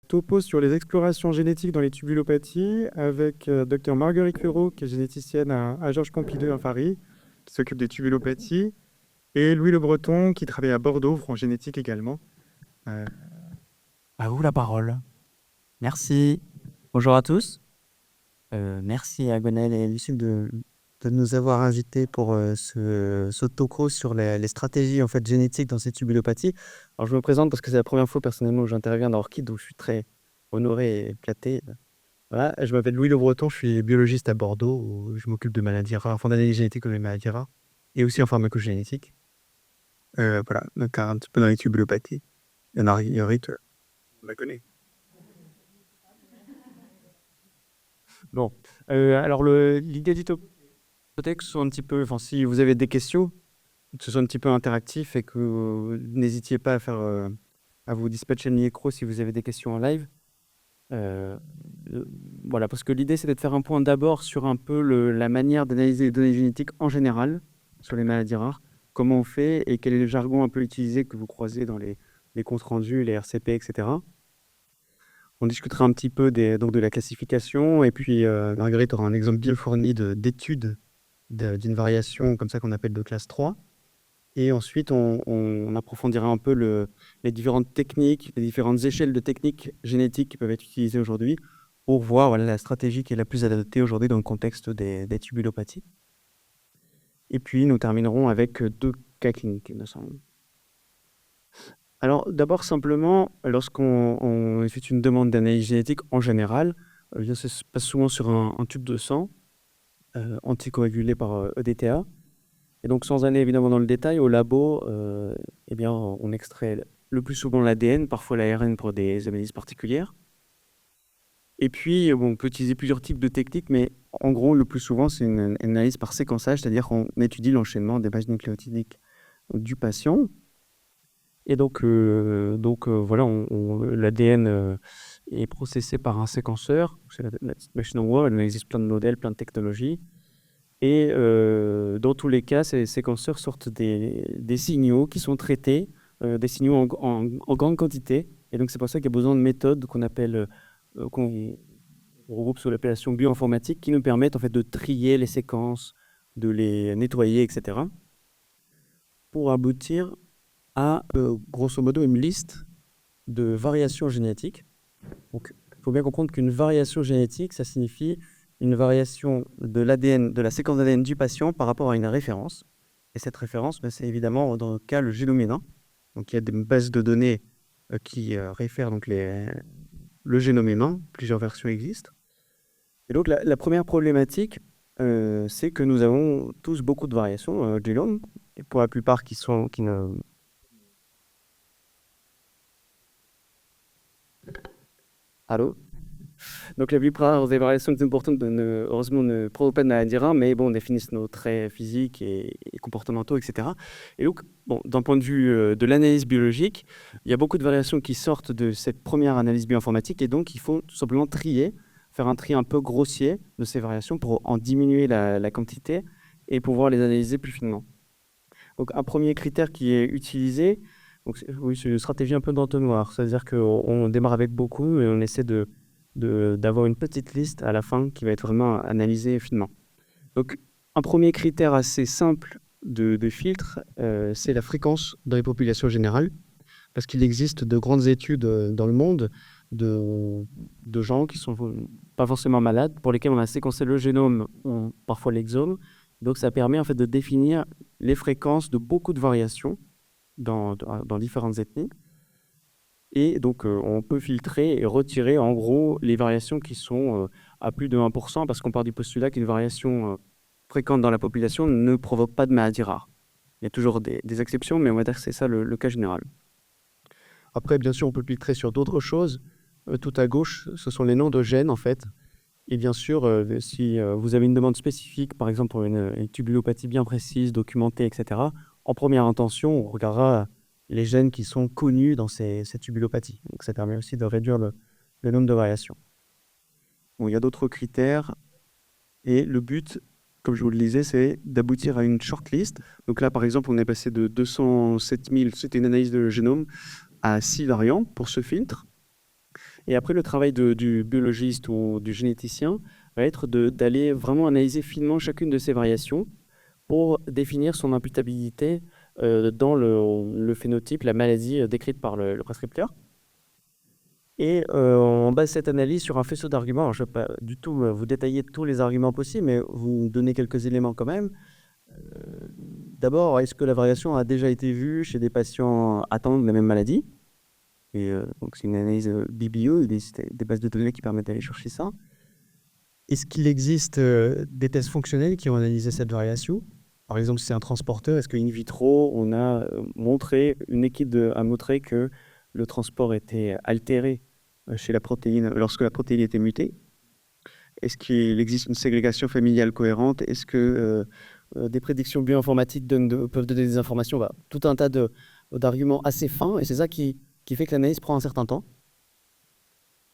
topo sur les explorations génétiques dans les tubulopathies avec Dr Marguerite Ferraud, qui est généticienne à Georges Pompidou à Paris, qui s'occupe des tubulopathies, et Louis Le Breton, qui travaille à Bordeaux, en génétique également. À vous la parole. Merci. Bonjour à tous. Merci à Gonel et Lucille de nous avoir invités pour ce talk sur les stratégies en fait, génétiques dans ces tubulopathies. Alors, je me présente parce que c'est la première fois personnellement où j'interviens dans Orchid, donc je suis très honoré et flatté. Voilà, je m'appelle Louis Le Breton, je suis biologiste à Bordeaux, où je m'occupe de maladies rares, enfin d'analyse génétique des maladies rares, et aussi en pharmacogénétique. Voilà, donc un petit peu dans les tubulopathies. Il y en a Rite, on la connaît. Bon, alors l'idée du topo, peut-être que ce soit un petit peu, enfin si vous avez des questions, que ce soit un petit peu interactif et que n'hésitiez pas à faire, à vous dispatcher le micro si vous avez des questions en live. Voilà, parce que l'idée c'est de faire un point d'abord sur un peu la manière d'analyser les données génétiques en général sur les maladies rares, comment on fait et quel est le jargon un peu utilisé que vous croisez dans les comptes rendus, les RCP, etc. On discutera un petit peu donc de la classification et puis Marguerite aura un exemple bien fourni d'études d'une variation comme ça qu'on appelle de classe 3. Et ensuite, on approfondira un peu les différentes techniques, les différentes échelles de techniques génétiques qui peuvent être utilisées aujourd'hui pour voir voilà, la stratégie qui est la plus adaptée aujourd'hui dans le contexte des tubulopathies. Et puis, nous terminerons avec 2 cas cliniques, il me semble. Alors, d'abord, simplement, lorsqu'on effectue une demande d'analyse génétique en général, ça se passe souvent sur un tube de sang anticoagulé par EDTA. Et donc, sans aller évidemment dans le détail, au labo, eh bien, on extrait le plus souvent l'ADN, parfois l'ARN pour des analyses particulières. Et puis, on peut utiliser plusieurs types de techniques, mais en gros, le plus souvent, c'est une analyse par séquençage, c'est-à-dire qu'on étudie l'enchaînement des bases nucléotidiques du patient. Et donc voilà, l'ADN est processé par un séquenceur. C'est la petite machine en Word, il existe plein de modèles, plein de technologies. Et dans tous les cas, ces séquenceurs sortent des signaux qui sont traités, des signaux en grande quantité. Et donc, c'est pour ça qu'il y a besoin de méthodes qu'on appelle, qu'on regroupe sous l'appellation bioinformatique, qui nous permettent en fait de trier les séquences, de les nettoyer, etc. pour aboutir à, grosso modo, une liste de variations génétiques. Donc, il faut bien comprendre qu'une variation génétique, ça signifie une variation de l'ADN, de la séquence d'ADN du patient par rapport à une référence. Et cette référence, c'est évidemment, dans le cas, le génome humain. Donc, il y a des bases de données qui réfèrent donc le génome humain. Plusieurs versions existent. Et donc, la première problématique, c'est que nous avons tous beaucoup de variations de génome, et pour la plupart qui ne... Allô? Donc la plupart des variations importantes, heureusement, ne provoquent pas de maladie rare, mais bon, définissent nos traits physiques et comportementaux, etc. Et donc, bon, d'un point de vue de l'analyse biologique, il y a beaucoup de variations qui sortent de cette première analyse bioinformatique, et donc il faut tout simplement faire un tri un peu grossier de ces variations pour en diminuer la quantité et pouvoir les analyser plus finement. Donc un premier critère qui est utilisé, oui, c'est une stratégie un peu d'entonnoir, c'est-à-dire qu'on démarre avec beaucoup et on essaie d'avoir une petite liste à la fin qui va être vraiment analysée finement. Donc, un premier critère assez simple de filtre, c'est la fréquence dans les populations générales, parce qu'il existe de grandes études dans le monde de gens qui sont pas forcément malades, pour lesquels on a séquencé le génome ou parfois l'exome. Donc, ça permet en fait de définir les fréquences de beaucoup de variations dans différentes ethnies. Et donc, on peut filtrer et retirer en gros les variations qui sont à plus de 1%, parce qu'on part du postulat qu'une variation fréquente dans la population ne provoque pas de maladie rare. Il y a toujours des exceptions, mais on va dire que c'est ça le cas général. Après, bien sûr, on peut filtrer sur d'autres choses. Tout à gauche, ce sont les noms de gènes, en fait. Et bien sûr, si vous avez une demande spécifique, par exemple pour une tubulopathie bien précise, documentée, etc., en première intention, on regardera les gènes qui sont connus dans ces tubulopathies. Donc, ça permet aussi de réduire le nombre de variations. Bon, il y a d'autres critères. Et le but, comme je vous le disais, c'est d'aboutir à une shortlist. Donc là, par exemple, on est passé de 207 000, c'était une analyse de génome, à 6 variants pour ce filtre. Et après, le travail du biologiste ou du généticien va être d'aller vraiment analyser finement chacune de ces variations pour définir son imputabilité dans le phénotype, la maladie décrite par le prescripteur. Et on base cette analyse sur un faisceau d'arguments. Alors, je ne vais pas du tout vous détailler tous les arguments possibles, mais vous donner quelques éléments quand même. D'abord, est-ce que la variation a déjà été vue chez des patients atteints de la même maladie? Et donc, c'est une analyse BBO, des bases de données qui permettent d'aller chercher ça. Est-ce qu'il existe des tests fonctionnels qui ont analysé cette variation? Par exemple, si c'est un transporteur, est-ce que In vitro, on a montré, une équipe a montré que le transport était altéré chez la protéine lorsque la protéine était mutée. Est-ce qu'il existe une ségrégation familiale cohérente? Est-ce que des prédictions bioinformatiques peuvent donner des informations? Tout un tas d'arguments assez fins, et c'est ça qui fait que l'analyse prend un certain temps.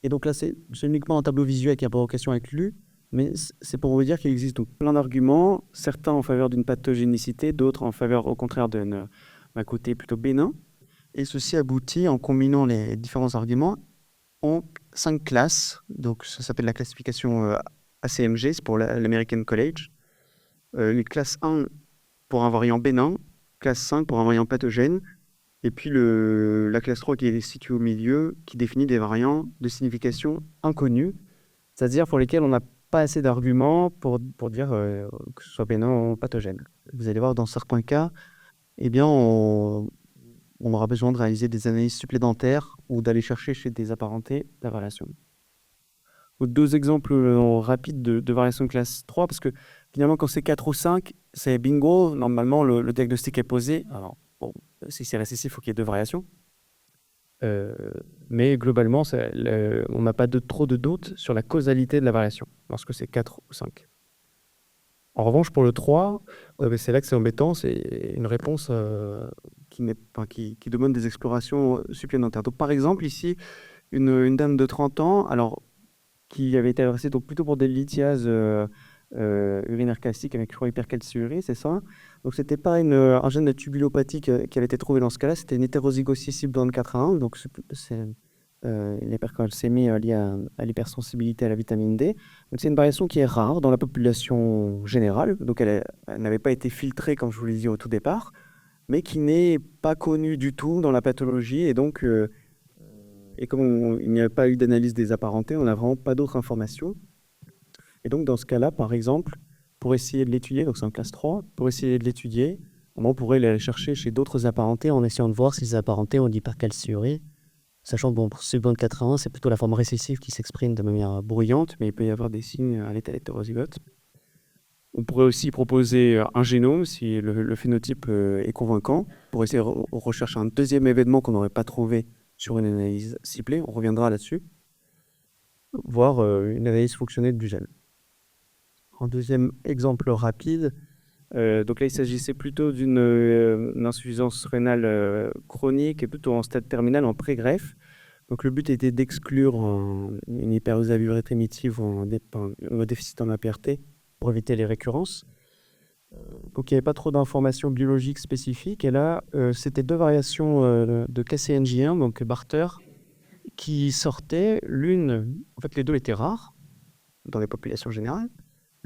Et donc là, c'est uniquement un tableau visuel qui a provocation inclus, mais c'est pour vous dire qu'il existe donc plein d'arguments, certains en faveur d'une pathogénicité, d'autres en faveur au contraire d'un côté plutôt bénin. Et ceci aboutit, en combinant les différents arguments, en 5 classes. Donc ça s'appelle la classification ACMG, c'est pour l'American College. Les classes 1 pour un variant bénin, classe 5 pour un variant pathogène, et puis la classe 3 qui est située au milieu, qui définit des variants de signification inconnue, c'est-à-dire pour lesquels on n'a pas assez d'arguments pour dire que ce soit bénin ou pathogène. Vous allez voir, dans certains cas, eh bien, on aura besoin de réaliser des analyses supplémentaires ou d'aller chercher chez des apparentés la variation. Deux exemples rapides de variation de classe 3, parce que finalement, quand c'est 4 ou 5, c'est bingo. Normalement, le diagnostic est posé. Alors, bon, si c'est récessif, il faut qu'il y ait 2 variations. Mais globalement, on n'a pas trop de doutes sur la causalité de la variation lorsque c'est 4 ou 5. En revanche, pour le 3, c'est là que c'est embêtant, c'est une réponse qui demande des explorations supplémentaires. Donc, par exemple, ici, une dame de 30 ans, alors, qui avait été adressée donc, plutôt pour des lithiases urinaires classiques avec hypercalciurie, c'est ça. Donc, c'était pas un gène de tubulopathie qui avait été trouvé dans ce cas-là, c'était une hétérozygosie CYP24A1, donc c'est l'hypercalcémie liée à l'hypersensibilité à la vitamine D. Donc, c'est une variation qui est rare dans la population générale, donc elle n'avait pas été filtrée, comme je vous l'ai dit au tout départ, mais qui n'est pas connue du tout dans la pathologie, et donc, et comme il n'y a pas eu d'analyse des apparentés, on n'a vraiment pas d'autres informations. Et donc, dans ce cas-là, par exemple, pour essayer de l'étudier, donc c'est en classe 3, pour essayer de l'étudier, on pourrait aller chercher chez d'autres apparentés en essayant de voir si ces apparentés ont d'hypercalciurie. Sachant que pour CYP24A1, c'est plutôt la forme récessive qui s'exprime de manière bruyante, mais il peut y avoir des signes à l'état hétérozygote. On pourrait aussi proposer un génome si le phénotype est convaincant, pour essayer de rechercher un deuxième événement qu'on n'aurait pas trouvé sur une analyse ciblée. On reviendra là-dessus. Voir une analyse fonctionnelle du gène. En deuxième exemple rapide, donc là il s'agissait plutôt d'une insuffisance rénale chronique et plutôt en stade terminal, en pré-greffe. Donc le but était d'exclure une hyperosalurie primitive ou un déficit en APRT pour éviter les récurrences. Donc il n'y avait pas trop d'informations biologiques spécifiques. Et là, c'était 2 variations de KCNJ1, donc Barter, qui sortaient. L'une, en fait les 2 étaient rares dans les populations générales.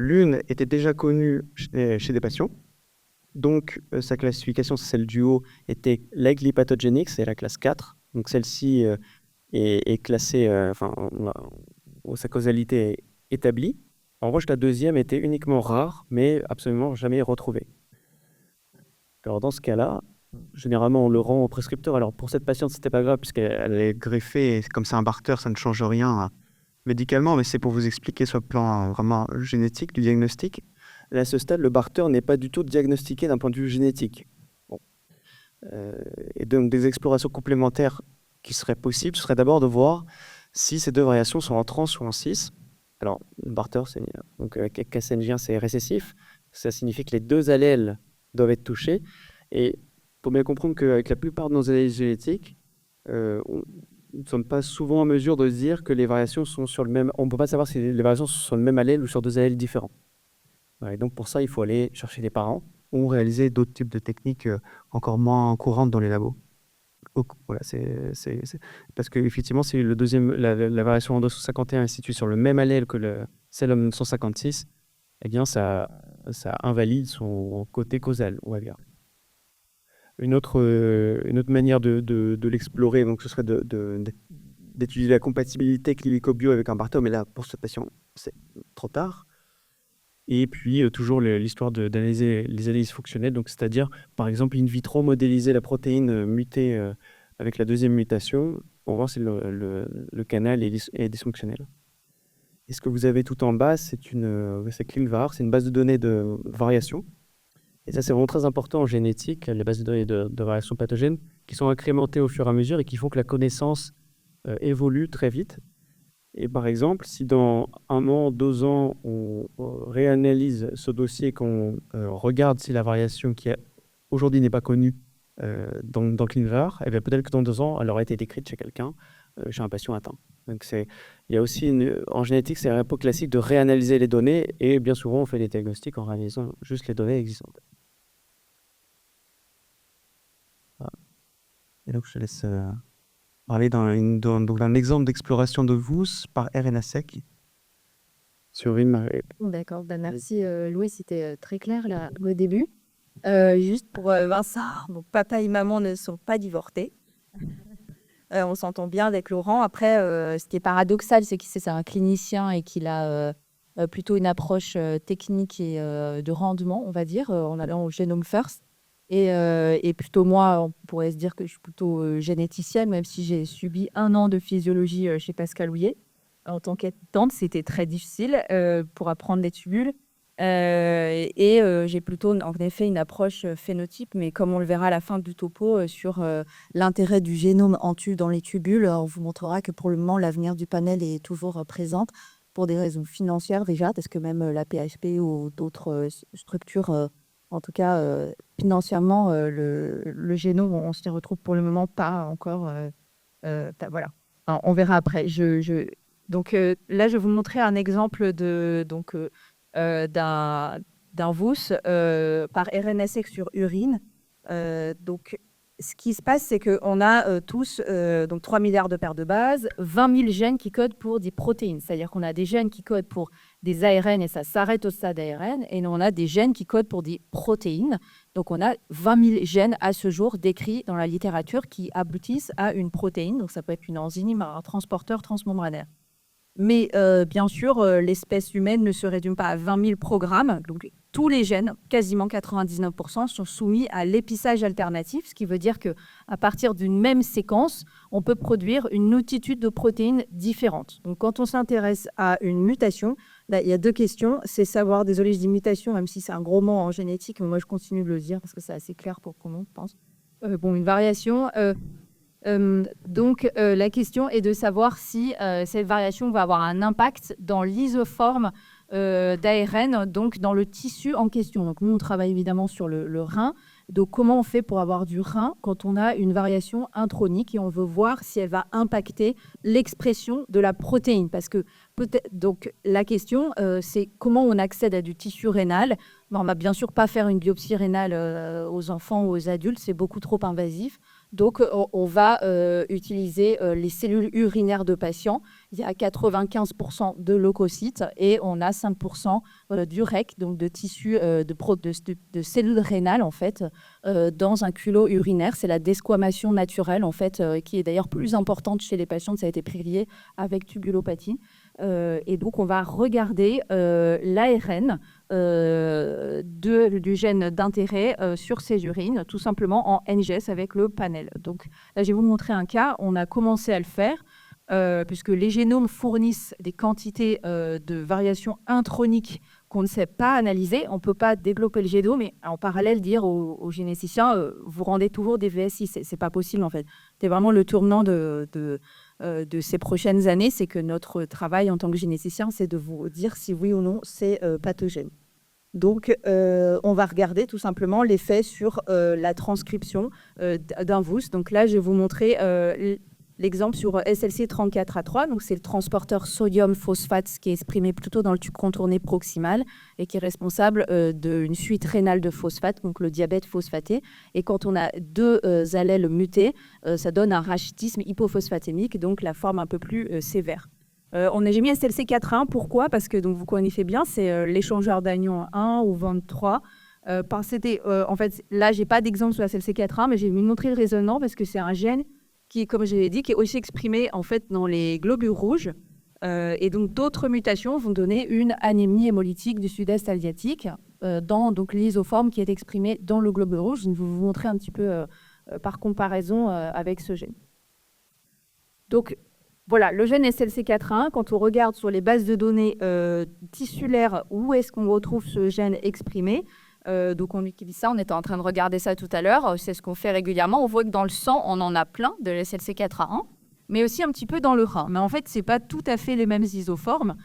L'une était déjà connue chez des patients. Donc sa classification, celle du haut, était likely pathogenic, c'est la classe 4. Donc celle-ci est classée, sa causalité est établie. En revanche, la deuxième était uniquement rare, mais absolument jamais retrouvée. Alors dans ce cas-là, généralement on le rend au prescripteur. Alors pour cette patiente, c'était pas grave puisqu'elle est greffée, et comme c'est un Barter, ça ne change rien médicalement, mais c'est pour vous expliquer sur le plan vraiment génétique du diagnostic. Là, à ce stade, le Barter n'est pas du tout diagnostiqué d'un point de vue génétique. Bon. Et donc des explorations complémentaires qui seraient possibles, ce serait d'abord de voir si ces 2 variations sont en trans ou en cis. Alors, le Barter, donc KCNJ1, c'est récessif. Ça signifie que les 2 allèles doivent être touchés. Et pour bien comprendre qu'avec la plupart de nos analyses génétiques, nous ne sommes pas souvent en mesure de dire que les variations sont sur le même... On ne peut pas savoir si les variations sont sur le même allèle ou sur 2 allèles différents. Et donc pour ça, il faut aller chercher des parents ou réaliser d'autres types de techniques encore moins courantes dans les labos. Voilà, parce qu'effectivement, c'est la variation en 251 est située sur le même allèle que celle en 1956. Eh bien, ça invalide son côté causal, on va dire. Une autre manière de l'explorer, donc, ce serait d'étudier la compatibilité clinico-bio avec un partner, mais là, pour ce patient, c'est trop tard. Et puis, toujours l'histoire d'analyser les analyses fonctionnelles, donc c'est-à-dire, par exemple, in vitro, modéliser la protéine mutée avec la deuxième mutation pour voir si le canal est dysfonctionnel. Et ce que vous avez tout en bas, c'est ClinVar, c'est une base de données de variation. Et ça, c'est vraiment très important en génétique, les bases de données de variation pathogènes qui sont incrémentées au fur et à mesure et qui font que la connaissance évolue très vite. Et par exemple, si dans 1 an, 2 ans, on réanalyse ce dossier, qu'on regarde si la variation qui aujourd'hui n'est pas connue dans ClinVar, eh bien, peut-être que dans 2 ans, elle aura été décrite chez quelqu'un, chez un patient atteint. Donc il y a aussi en génétique, c'est un peu classique de réanalyser les données, et bien souvent, on fait des diagnostics en réanalysant juste les données existantes. Voilà. Et donc, je te laisse parler d'un exemple d'exploration de VUS par RNA-seq sur une marée. D'accord, merci Louis, c'était très clair là au début. Juste pour Vincent, mon papa et maman ne sont pas divorcés. On s'entend bien avec Laurent. Après, ce qui est paradoxal, c'est que c'est un clinicien et qu'il a plutôt une approche technique et de rendement, on va dire, en allant au Genome First. Et plutôt moi, on pourrait se dire que je suis plutôt généticienne, même si j'ai subi 1 an de physiologie chez Pascal Houillet. En tant qu'aidante, c'était très difficile pour apprendre les tubules. J'ai plutôt, en effet, une approche phénotype, mais comme on le verra à la fin du topo, sur l'intérêt du génome en dans les tubules, on vous montrera que pour le moment, l'avenir du panel est toujours présente pour des raisons financières déjà, parce que même la PHP ou d'autres structures, en tout cas financièrement, le génome, on s'y retrouve pour le moment pas encore. Voilà. Enfin, on verra après. Donc là, je vais vous montrer un exemple d'un VUS par RNA-seq sur urine. Donc, ce qui se passe, c'est qu'on a tous 3 milliards de paires de bases, 20 000 gènes qui codent pour des protéines. C'est-à-dire qu'on a des gènes qui codent pour des ARN et ça s'arrête au stade ARN. Et on a des gènes qui codent pour des protéines. Donc, on a 20 000 gènes à ce jour décrits dans la littérature qui aboutissent à une protéine. Donc, ça peut être une enzyme, un transporteur transmembranaire. Mais bien sûr, l'espèce humaine ne se réduit pas à 20 000 programmes. Donc, tous les gènes, quasiment 99%, sont soumis à l'épissage alternatif, ce qui veut dire qu'à partir d'une même séquence, on peut produire une multitude de protéines différentes. Donc, quand on s'intéresse à une mutation, là, il y a 2 questions. C'est savoir, désolé, je dis mutation, même si c'est un gros mot en génétique, mais moi, je continue de le dire parce que c'est assez clair pour tout le monde, je pense. Une variation... Donc, la question est de savoir si cette variation va avoir un impact dans l'isoforme d'ARN, donc dans le tissu en question. Donc, nous, on travaille évidemment sur le rein. Donc, comment on fait pour avoir du rein quand on a une variation intronique et on veut voir si elle va impacter l'expression de la protéine? Parce que donc, la question, c'est comment on accède à du tissu rénal. On ne va bien sûr pas faire une biopsie rénale aux enfants ou aux adultes, c'est beaucoup trop invasif. Donc, on va utiliser les cellules urinaires de patients. Il y a 95% de leucocytes et on a 5% d'urèque, donc de tissu de cellules rénales, en fait, dans un culot urinaire. C'est la desquamation naturelle, en fait, qui est d'ailleurs plus importante chez les patients. Ça a été prélié avec tubulopathie. Et donc, on va regarder l'ARN du gène d'intérêt sur ces urines, tout simplement en NGS avec le panel. Donc là, je vais vous montrer un cas. On a commencé à le faire puisque les génomes fournissent des quantités de variations introniques qu'on ne sait pas analyser. On ne peut pas développer le génome et en parallèle dire aux généticiens vous rendez toujours des VSI. C'est pas possible, en fait. C'est vraiment le tournant de ces prochaines années, c'est que notre travail en tant que généticien, c'est de vous dire si oui ou non c'est pathogène. Donc, on va regarder tout simplement l'effet sur la transcription d'un VUS. Donc là, je vais vous montrer l'exemple sur SLC34A3, donc c'est le transporteur sodium-phosphate qui est exprimé plutôt dans le tube contourné proximal et qui est responsable d'une fuite rénale de phosphate, donc le diabète phosphaté. Et quand on a deux allèles mutés, ça donne un rachitisme hypophosphatémique, donc la forme un peu plus sévère. J'ai mis SLC4A1, pourquoi ? Parce que donc, vous connaissez bien, c'est l'échangeur d'anion 1 ou 23. En fait, là, je n'ai pas d'exemple sur la SLC4A1, mais j'ai montré le raisonnement parce que c'est un gène qui, comme je l'ai dit, qui est aussi exprimé en fait, dans les globules rouges. Et donc, d'autres mutations vont donner une anémie hémolytique du sud-est asiatique dans donc, l'isoforme qui est exprimée dans le globule rouge. Je vais vous montrer un petit peu par comparaison avec ce gène. Donc, voilà, le gène SLC4A1, quand on regarde sur les bases de données tissulaires, où est-ce qu'on retrouve ce gène exprimé ? Donc on utilise ça, on était en train de regarder ça tout à l'heure, c'est ce qu'on fait régulièrement. On voit que dans le sang, on en a plein de SLC4A1, mais aussi un petit peu dans le rein. Mais en fait, ce n'est pas tout à fait les mêmes isoformes.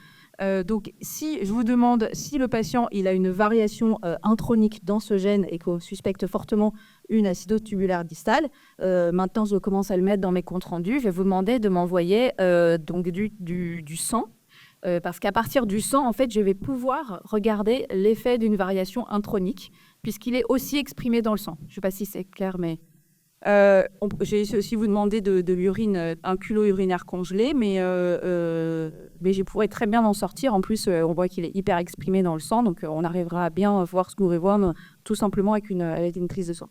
Donc si je vous demande si le patient il a une variation intronique dans ce gène et qu'on suspecte fortement une acidose tubulaire distale, maintenant je commence à le mettre dans mes comptes rendus, je vais vous demander de m'envoyer donc du sang. Parce qu'à partir du sang, en fait, je vais pouvoir regarder l'effet d'une variation intronique, puisqu'il est aussi exprimé dans le sang. Je ne sais pas si c'est clair, mais j'ai aussi vous demandé de l'urine, un culot urinaire congelé, mais je pourrais très bien en sortir. En plus, on voit qu'il est hyper exprimé dans le sang, donc on arrivera à bien voir ce qu'on voit tout simplement avec une prise de sang.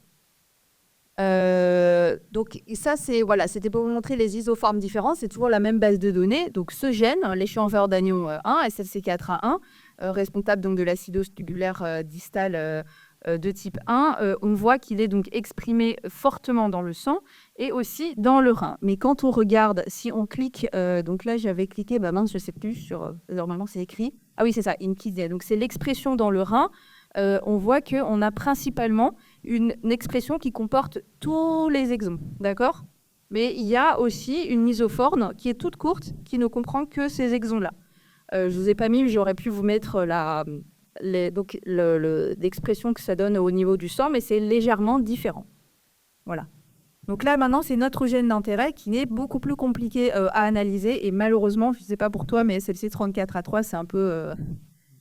Donc ça, c'était pour vous montrer les isoformes différentes. C'est toujours la même base de données. Donc ce gène, l'échangeur d'anion 1, SLC4A1, responsable donc de l'acidose tubulaire distale de type 1, on voit qu'il est donc exprimé fortement dans le sang et aussi dans le rein. Mais quand on regarde, si on clique, donc là j'avais cliqué, mince, je sais plus, normalement c'est écrit. Ah oui, c'est ça, INKID. Donc c'est l'expression dans le rein. On voit qu'on a principalement une expression qui comporte tous les exons, d'accord ? Mais il y a aussi une isoforme qui est toute courte, qui ne comprend que ces exons-là. Je ne vous ai pas mis, mais j'aurais pu vous mettre l'expression que ça donne au niveau du sang, mais c'est légèrement différent. Voilà. Donc là, maintenant, c'est notre gène d'intérêt qui est beaucoup plus compliqué à analyser. Et malheureusement, je ne sais pas pour toi, mais SLC34A3, c'est un peu...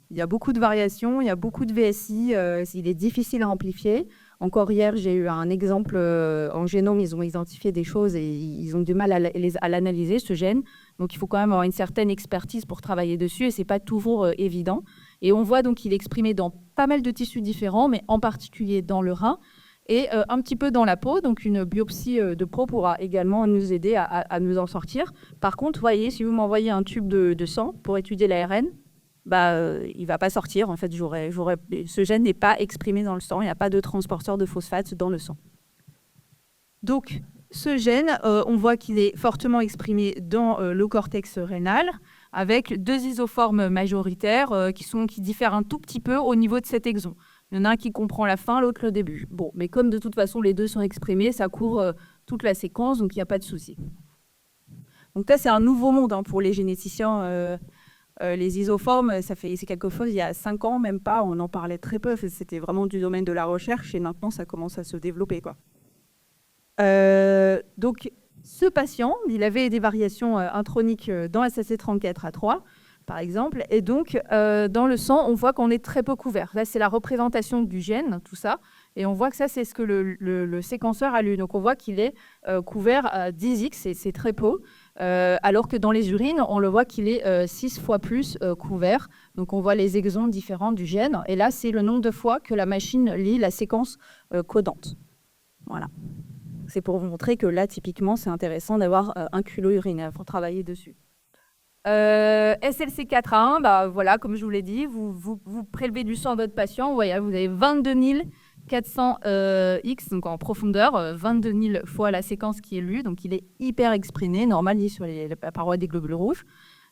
il y a beaucoup de variations, il y a beaucoup de VSI, il est difficile à amplifier. Encore hier, j'ai eu un exemple en génome, ils ont identifié des choses et ils ont du mal à l'analyser, ce gène. Donc, il faut quand même avoir une certaine expertise pour travailler dessus et ce n'est pas toujours évident. Et on voit donc qu'il est exprimé dans pas mal de tissus différents, mais en particulier dans le rein et un petit peu dans la peau. Donc, une biopsie de peau pourra également nous aider à nous en sortir. Par contre, voyez, si vous m'envoyez un tube de sang pour étudier l'ARN, il ne va pas sortir. En fait, ce gène n'est pas exprimé dans le sang. Il n'y a pas de transporteur de phosphate dans le sang. Donc, ce gène, on voit qu'il est fortement exprimé dans le cortex rénal avec deux isoformes majoritaires qui diffèrent un tout petit peu au niveau de cet exon. Il y en a un qui comprend la fin, l'autre le début. Bon, mais comme de toute façon, les deux sont exprimés, ça court toute la séquence, donc il n'y a pas de souci. Donc là, c'est un nouveau monde pour les généticiens. Les isoformes, c'est quelque chose, il y a 5 ans, même pas, on en parlait très peu. C'était vraiment du domaine de la recherche et maintenant, ça commence à se développer, quoi. Donc, ce patient, il avait des variations introniques dans SLC34A3, par exemple, et donc, dans le sang, on voit qu'on est très peu couvert. Là, c'est la représentation du gène, tout ça, et on voit que ça, c'est ce que le séquenceur a lu. Donc, on voit qu'il est couvert à 10x, et c'est très peu. Alors que dans les urines, on le voit qu'il est 6 fois plus couvert. Donc, on voit les exons différents du gène. Et là, c'est le nombre de fois que la machine lit la séquence codante. Voilà. C'est pour vous montrer que là, typiquement, c'est intéressant d'avoir un culot urinaire pour travailler dessus. SLC4A1, voilà, comme je vous l'ai dit, vous prélevez du sang de votre patient. Vous voyez, vous avez 22 400 X, donc en profondeur, 22 000 fois la séquence qui est lue. Donc, il est hyper exprimé, normal, il est sur la paroi des globules rouges.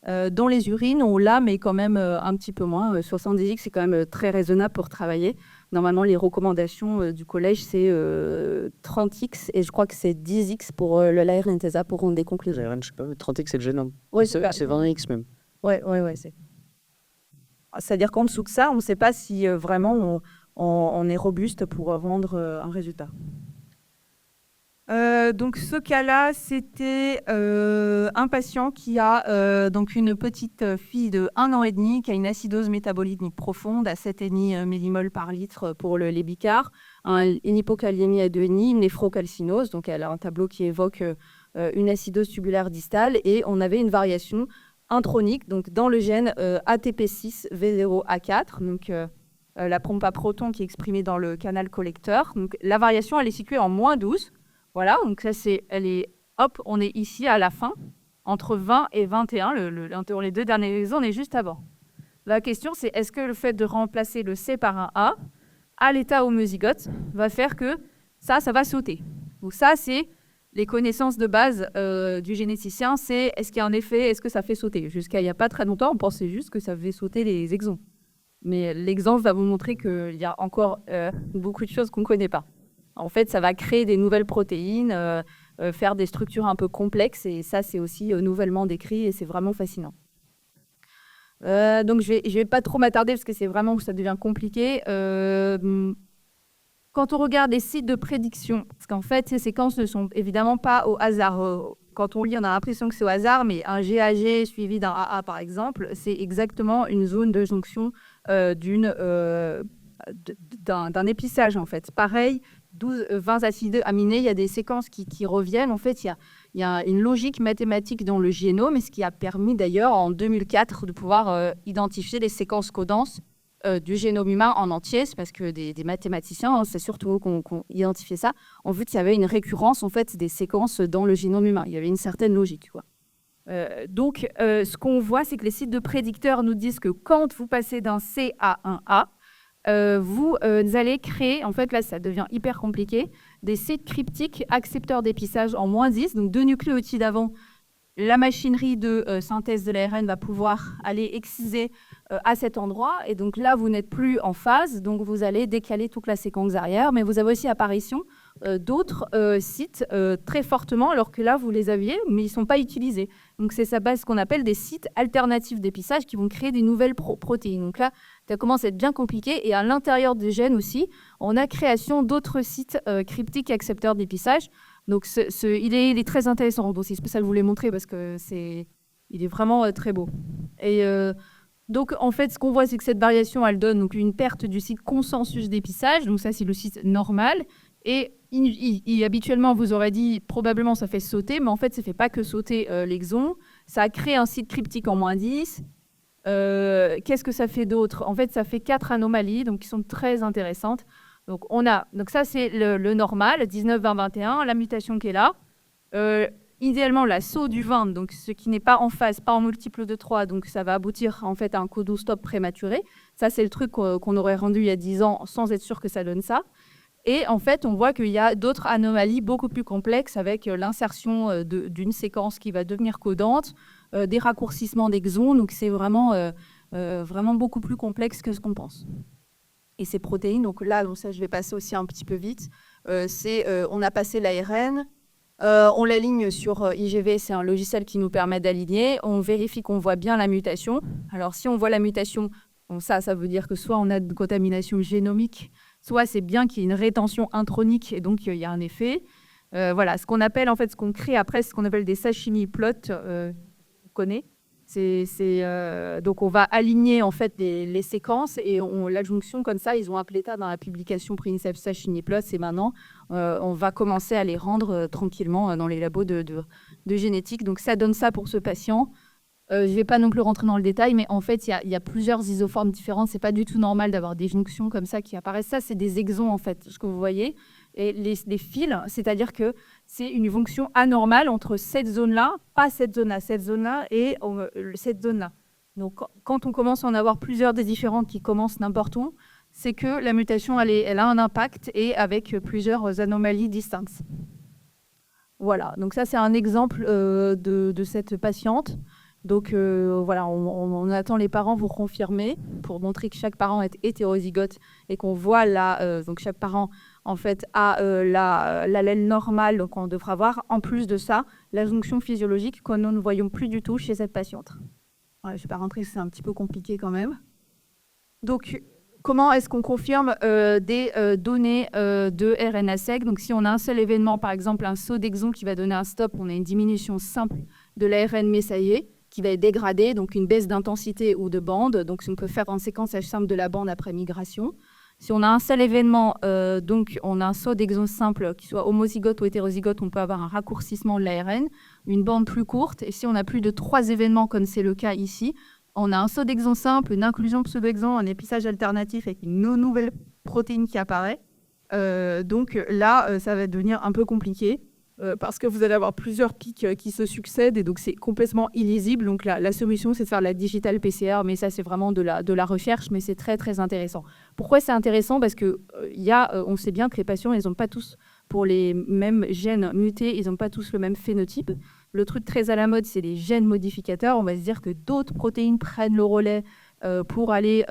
Dans les urines, on l'a, mais quand même un petit peu moins. 70X, c'est quand même très raisonnable pour travailler. Normalement, les recommandations du collège, c'est 30X, et je crois que c'est 10X pour l'ARN TESA pour rendre des conclusions. L'ARN, je sais pas, 30X, c'est le génome. Oui, c'est 20X même. Ouais. C'est-à-dire qu'en dessous de ça, on ne sait pas si vraiment on est robuste pour rendre un résultat. Donc ce cas-là, c'était un patient qui a donc une petite fille de 1 an et demi qui a une acidose métabolique profonde à 7,5 millimoles par litre pour le Lébicar, une hypokaliémie à 2,5, une néphrocalcinose, donc elle a un tableau qui évoque une acidose tubulaire distale, et on avait une variation intronique donc dans le gène ATP6V0A4, donc la pompe à protons qui est exprimée dans le canal collecteur. Donc la variation, elle est située en -12. Voilà, donc ça on est ici à la fin, entre 20 et 21, les 2 derniers exemples, on est juste avant. La question, c'est est-ce que le fait de remplacer le C par un A, à l'état homozygote, va faire que ça va sauter. Donc ça, c'est les connaissances de base du généticien, c'est est-ce qu'il y a un effet, est-ce que ça fait sauter. Jusqu'à il n'y a pas très longtemps, on pensait juste que ça faisait sauter les exons. Mais l'exemple va vous montrer qu'il y a encore beaucoup de choses qu'on ne connaît pas. En fait, ça va créer des nouvelles protéines, faire des structures un peu complexes, et ça, c'est aussi nouvellement décrit, et c'est vraiment fascinant. Donc, je vais pas trop m'attarder, parce que c'est vraiment où ça devient compliqué. Quand on regarde les sites de prédiction, parce qu'en fait, ces séquences ne sont évidemment pas au hasard. Quand on lit, on a l'impression que c'est au hasard, mais un GAG suivi d'un AA, par exemple, c'est exactement une zone de jonction d'un épissage, en fait. Pareil, 20 acides aminés, il y a des séquences qui reviennent. En fait, il y a une logique mathématique dans le génome, et ce qui a permis d'ailleurs en 2004 de pouvoir identifier les séquences codantes du génome humain en entier. C'est parce que des mathématiciens, c'est surtout eux qui ont identifié ça, ont vu qu'il y avait une récurrence en fait, des séquences dans le génome humain. Il y avait une certaine logique, quoi. Donc, ce qu'on voit, c'est que les sites de prédicteurs nous disent que quand vous passez d'un C à un A, vous allez créer, en fait là ça devient hyper compliqué, des sites cryptiques accepteurs d'épissage en -10, donc 2 nucléotides avant. La machinerie de synthèse de l'ARN va pouvoir aller exciser à cet endroit, et donc là vous n'êtes plus en phase, donc vous allez décaler toute la séquence arrière, mais vous avez aussi apparition d'autres sites très fortement, alors que là vous les aviez, mais ils ne sont pas utilisés. Donc c'est ça base ce qu'on appelle des sites alternatifs d'épissage qui vont créer des nouvelles protéines. Donc là, ça commence à être bien compliqué, et à l'intérieur des gènes aussi, on a création d'autres sites cryptiques accepteurs d'épissage. Donc il est très intéressant, donc c'est spécial de vous les montrer parce que il est vraiment très beau. Et donc en fait, ce qu'on voit, c'est que cette variation, elle donne donc une perte du site consensus d'épissage. Donc ça, c'est le site normal. Et habituellement, on vous aurait dit probablement ça fait sauter, mais en fait, ça ne fait pas que sauter l'exon. Ça a créé un site cryptique en -10. Qu'est-ce que ça fait d'autre? En fait, ça fait 4 anomalies, donc qui sont très intéressantes. Donc ça, c'est le normal, 19, 20, 21, la mutation qui est là. Idéalement, la saut du 20, donc ce qui n'est pas en phase, pas en multiple de 3, donc ça va aboutir en fait à un codon-stop prématuré. Ça, c'est le truc qu'on aurait rendu il y a 10 ans sans être sûr que ça donne ça. Et en fait, on voit qu'il y a d'autres anomalies beaucoup plus complexes avec l'insertion d'une séquence qui va devenir codante, des raccourcissements d'exons, donc c'est vraiment beaucoup plus complexe que ce qu'on pense. Et ces protéines, donc là, ça, je vais passer aussi un petit peu vite, on a passé l'ARN, on l'aligne sur IGV, c'est un logiciel qui nous permet d'aligner, on vérifie qu'on voit bien la mutation. Alors si on voit la mutation, ça veut dire que soit on a une contamination génomique, soit c'est bien qu'il y ait une rétention intronique, et donc il y a un effet. Voilà, ce qu'on appelle, en fait, ce qu'on crée après, ce qu'on appelle des sashimi plots, on connaît. Donc on va aligner en fait les séquences, et l'adjonction comme ça, ils ont appelé ça dans la publication Princeps Sashimi Plots, et maintenant on va commencer à les rendre tranquillement dans les labos de génétique. Donc ça donne ça pour ce patient. Je ne vais pas non plus rentrer dans le détail, mais en fait, il y a plusieurs isoformes différentes. Ce n'est pas du tout normal d'avoir des jonctions comme ça qui apparaissent. Ça, c'est des exons, en fait, ce que vous voyez. Et les fils, c'est-à-dire que c'est une fonction anormale entre cette zone-là, pas cette zone-là et cette zone-là. Donc, quand on commence à en avoir plusieurs des différentes qui commencent n'importe où, c'est que la mutation, elle a un impact, et avec plusieurs anomalies distinctes. Voilà, donc ça, c'est un exemple de cette patiente. Donc voilà, on attend les parents pour confirmer, pour montrer que chaque parent est hétérozygote, et qu'on voit là, donc chaque parent en fait a l'allèle normale, donc on devra voir en plus de ça la jonction physiologique que nous ne voyons plus du tout chez cette patiente. Ouais, je ne vais pas rentrer, c'est un petit peu compliqué quand même. Donc comment est-ce qu'on confirme des données de RNA-seq? Donc, si on a un seul événement, par exemple un saut d'exon qui va donner un stop, on a une diminution simple de l'ARN messager qui va être dégradé, donc une baisse d'intensité ou de bande. Donc, on peut faire un séquençage simple de la bande après migration. Si on a un seul événement, donc on a un saut d'exon simple, qui soit homozygote ou hétérozygote, on peut avoir un raccourcissement de l'ARN, une bande plus courte. Et si on a plus de 3 événements, comme c'est le cas ici, on a un saut d'exon simple, une inclusion pseudo-exon, un épissage alternatif avec une nouvelle protéine qui apparaît. Donc là, ça va devenir un peu compliqué parce que vous allez avoir plusieurs pics qui se succèdent et donc c'est complètement illisible. Donc la solution, c'est de faire la digital PCR, mais ça, c'est vraiment de la recherche, mais c'est très, très intéressant. Pourquoi c'est intéressant? Parce que on sait bien que les patients, ils n'ont pas tous, pour les mêmes gènes mutés, ils n'ont pas tous le même phénotype. Le truc très à la mode, c'est les gènes modificateurs. On va se dire que d'autres protéines prennent le relais pour aller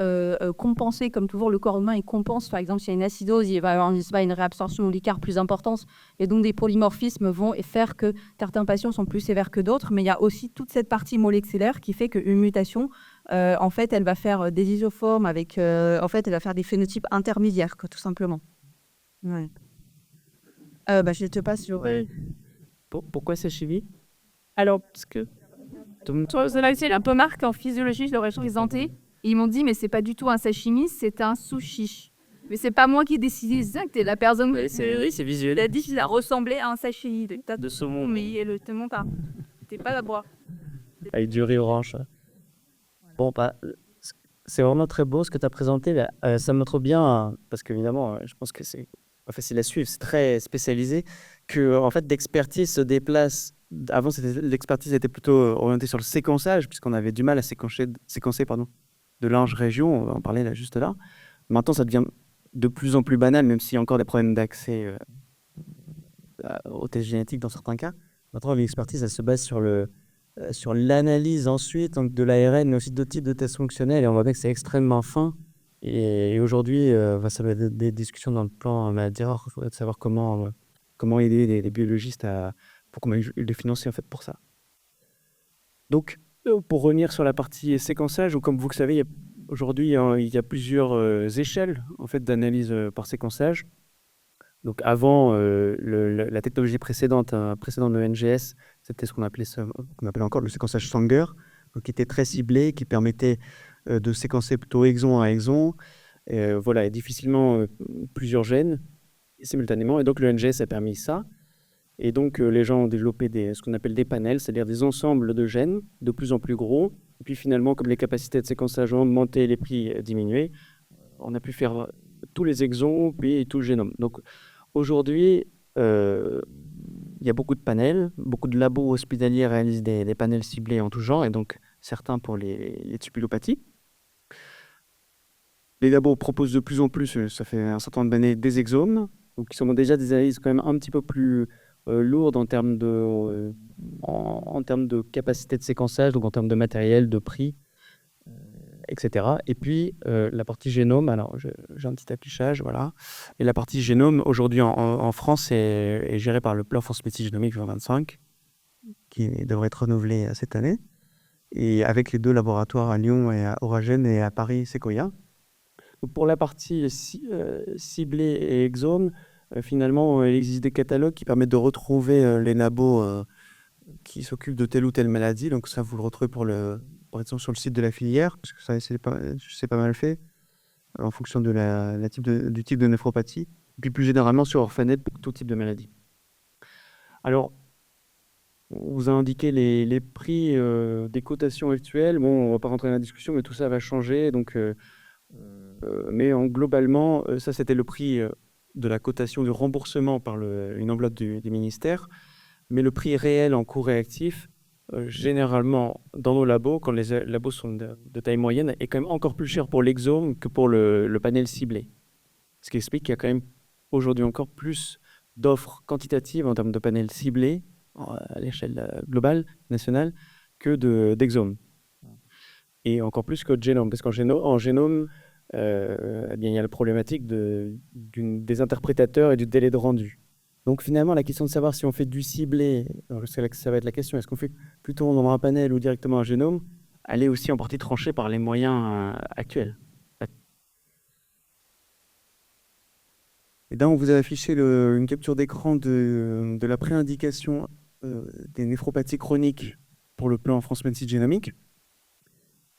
compenser, comme toujours le corps humain, il compense. Par exemple, s'il y a une acidose, il va y avoir une réabsorption de l'ICAR plus importante. Et donc, des polymorphismes vont faire que certains patients sont plus sévères que d'autres. Mais il y a aussi toute cette partie moléculaire qui fait qu'une mutation, en fait, elle va faire des isoformes avec... en fait, elle va faire des phénotypes intermédiaires, quoi, tout simplement. Ouais. Je te passe sur... Pourquoi c'est suivi? Alors, parce que c'est un peu marque en physiologie, je l'aurais présenté. Et ils m'ont dit, mais c'est pas du tout un sashimi, c'est un sushi. Mais c'est pas moi qui ai décidé ça, c'est la personne. Oui, c'est visuel. Il a dit qu'il a ressemblé à un sashimi. De saumon. Mais il le te pas. C'était pas d'abord. Avec du riz orange. Bon, c'est vraiment très beau ce que tu as présenté. Là. Ça montre bien, parce qu'évidemment, je pense que c'est pas facile à suivre, c'est très spécialisé, que en fait, l'expertise se déplace. Avant, l'expertise était plutôt orientée sur le séquençage, puisqu'on avait du mal à séquencer de larges régions, on va en parler là, juste là. Maintenant, ça devient de plus en plus banal, même s'il y a encore des problèmes d'accès aux tests génétiques dans certains cas. Maintenant, l'expertise, elle se base sur l'analyse ensuite donc de l'ARN, mais aussi d'autres types de tests fonctionnels, et on voit bien que c'est extrêmement fin. Et aujourd'hui, ça va être des discussions dans le plan Madira, de savoir comment aider les biologistes comment les financer en fait pour ça. Donc, pour revenir sur la partie séquençage, comme vous le savez, aujourd'hui, il y a plusieurs échelles en fait d'analyse par séquençage. Donc, avant, la technologie précédente le NGS, c'était ce qu'on appelait encore le séquençage Sanger, donc qui était très ciblé, qui permettait de séquencer plutôt exon à exon, et difficilement plusieurs gènes simultanément. Et donc, le NGS a permis ça. Et donc, les gens ont développé ce qu'on appelle des panels, c'est-à-dire des ensembles de gènes de plus en plus gros. Et puis finalement, comme les capacités de séquençage ont augmenté, les prix diminué, on a pu faire tous les exons, puis tout le génome. Donc, aujourd'hui, il y a beaucoup de panels, beaucoup de labos hospitaliers réalisent des panels ciblés en tout genre, et donc certains pour les tubulopathies. Les labos proposent de plus en plus, ça fait un certain nombre d'années, des exomes, donc qui sont déjà des analyses quand même un petit peu plus lourdes en termes de capacité de séquençage, donc en termes de matériel, de prix, etc. Et puis la partie génome, alors j'ai un petit affichage, voilà. Et la partie génome, aujourd'hui en France, est gérée par le plan France Métis Génomique 2025, qui devrait être renouvelé cette année, et avec les 2 laboratoires à Lyon et à Oragène et à Paris Sequoia. Donc pour la partie ciblée et exome, finalement, il existe des catalogues qui permettent de retrouver les labos qui s'occupent de telle ou telle maladie. Donc ça, vous le retrouvez par exemple sur le site de la filière, parce que ça, c'est pas mal fait, en fonction de du type de néphropathie. Et puis plus généralement sur Orphanet pour tout type de maladie. Alors, on vous a indiqué les prix des cotations actuelles. Bon, on ne va pas rentrer dans la discussion, mais tout ça va changer. Donc, mais globalement, ça, c'était le prix de la cotation du remboursement par une enveloppe des ministères. Mais le prix réel en coût réactif, généralement, dans nos labos, quand les labos sont de taille moyenne, est quand même encore plus cher pour l'exome que pour le panel ciblé. Ce qui explique qu'il y a quand même aujourd'hui encore plus d'offres quantitatives en termes de panels ciblés à l'échelle globale, nationale, que d'exome. Et encore plus que de génome, parce qu'en génome, il y a la problématique des interprétateurs et du délai de rendu. Donc finalement, la question de savoir si on fait du ciblé, ça va être la question, est-ce qu'on fait plutôt dans un panel ou directement un génome, elle est aussi en partie tranchée par les moyens actuels. Et là, on vous a affiché une capture d'écran de la préindication des néphropathies chroniques pour le plan France Médecine Génomique,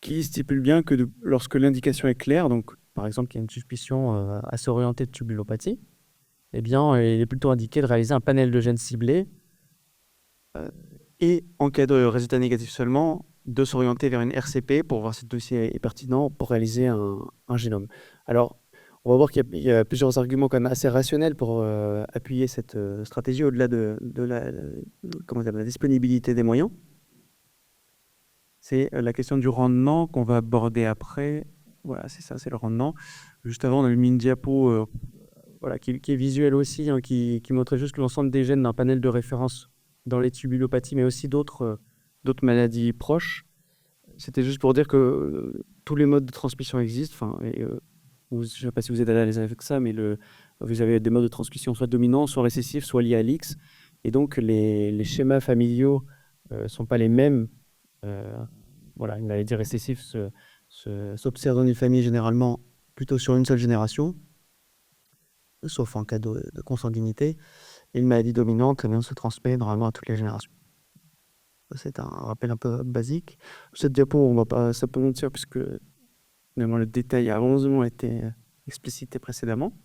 qui stipule bien que lorsque l'indication est claire, donc par exemple, il y a une suspicion assez orientée de tubulopathie, eh bien, il est plutôt indiqué de réaliser un panel de gènes ciblés et, en cas de résultat négatif seulement, de s'orienter vers une RCP pour voir si le dossier est pertinent pour réaliser un génome. Alors, on va voir qu'il y a plusieurs arguments quand même assez rationnels pour appuyer cette stratégie au-delà de la disponibilité des moyens. C'est la question du rendement qu'on va aborder après. Voilà, c'est ça, c'est le rendement. Juste avant, on a mis une diapo qui est visuelle aussi, hein, qui montrait juste l'ensemble des gènes d'un panel de référence dans les tubulopathies, mais aussi d'autres maladies proches. C'était juste pour dire que tous les modes de transmission existent. Je ne sais pas si vous êtes à l'aise avec ça, mais vous avez des modes de transmission soit dominants, soit récessifs, soit liés à l'X. Et donc, les schémas familiaux ne sont pas les mêmes. Une maladie récessive s'observe dans une famille généralement plutôt sur une seule génération, sauf en cas de consanguinité. Et une maladie dominante se transmet normalement à toutes les générations. C'est un rappel un peu basique. Cette diapo, on ne va pas s'appesantir puisque finalement, le détail a heureusement été explicité précédemment.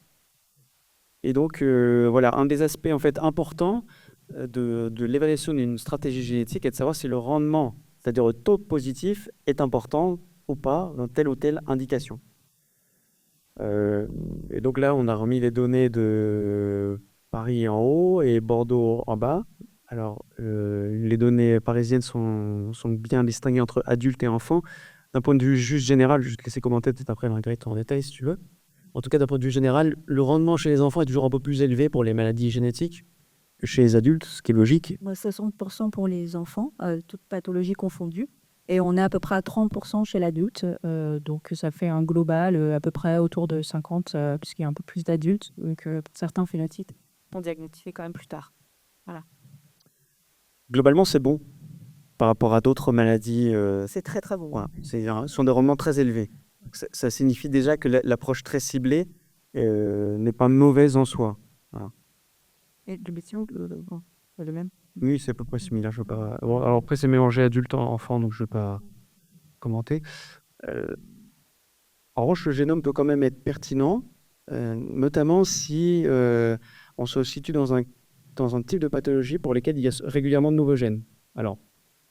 Et donc, un des aspects en fait importants de l'évaluation d'une stratégie génétique est de savoir si le rendement, c'est-à-dire le taux positif, est important ou pas dans telle ou telle indication. Et donc là, on a remis les données de Paris en haut et Bordeaux en bas. Alors, les données parisiennes sont bien distinguées entre adultes et enfants. D'un point de vue juste général, je vais te laisser commenter peut-être après Marguerite en détail si tu veux. En tout cas, d'un point de vue général, le rendement chez les enfants est toujours un peu plus élevé pour les maladies génétiques que chez les adultes, ce qui est logique. 60% pour les enfants, toutes pathologies confondues. Et on est à peu près à 30% chez l'adulte. Donc ça fait un global à peu près autour de 50, puisqu'il y a un peu plus d'adultes que certains phénotypes sont diagnostiqués quand même plus tard. Voilà. Globalement, c'est bon par rapport à d'autres maladies. C'est très très bon. Voilà. Ce sont des rendements très élevés. Ça signifie déjà que l'approche très ciblée n'est pas mauvaise en soi. Voilà. Et l'émission, le même. Oui, c'est à peu près similaire. Je veux pas... Bon, alors après, c'est mélangé adulte-enfant, donc je ne vais pas commenter. En revanche, le génome peut quand même être pertinent, notamment si on se situe dans un type de pathologie pour lesquelles il y a régulièrement de nouveaux gènes. Alors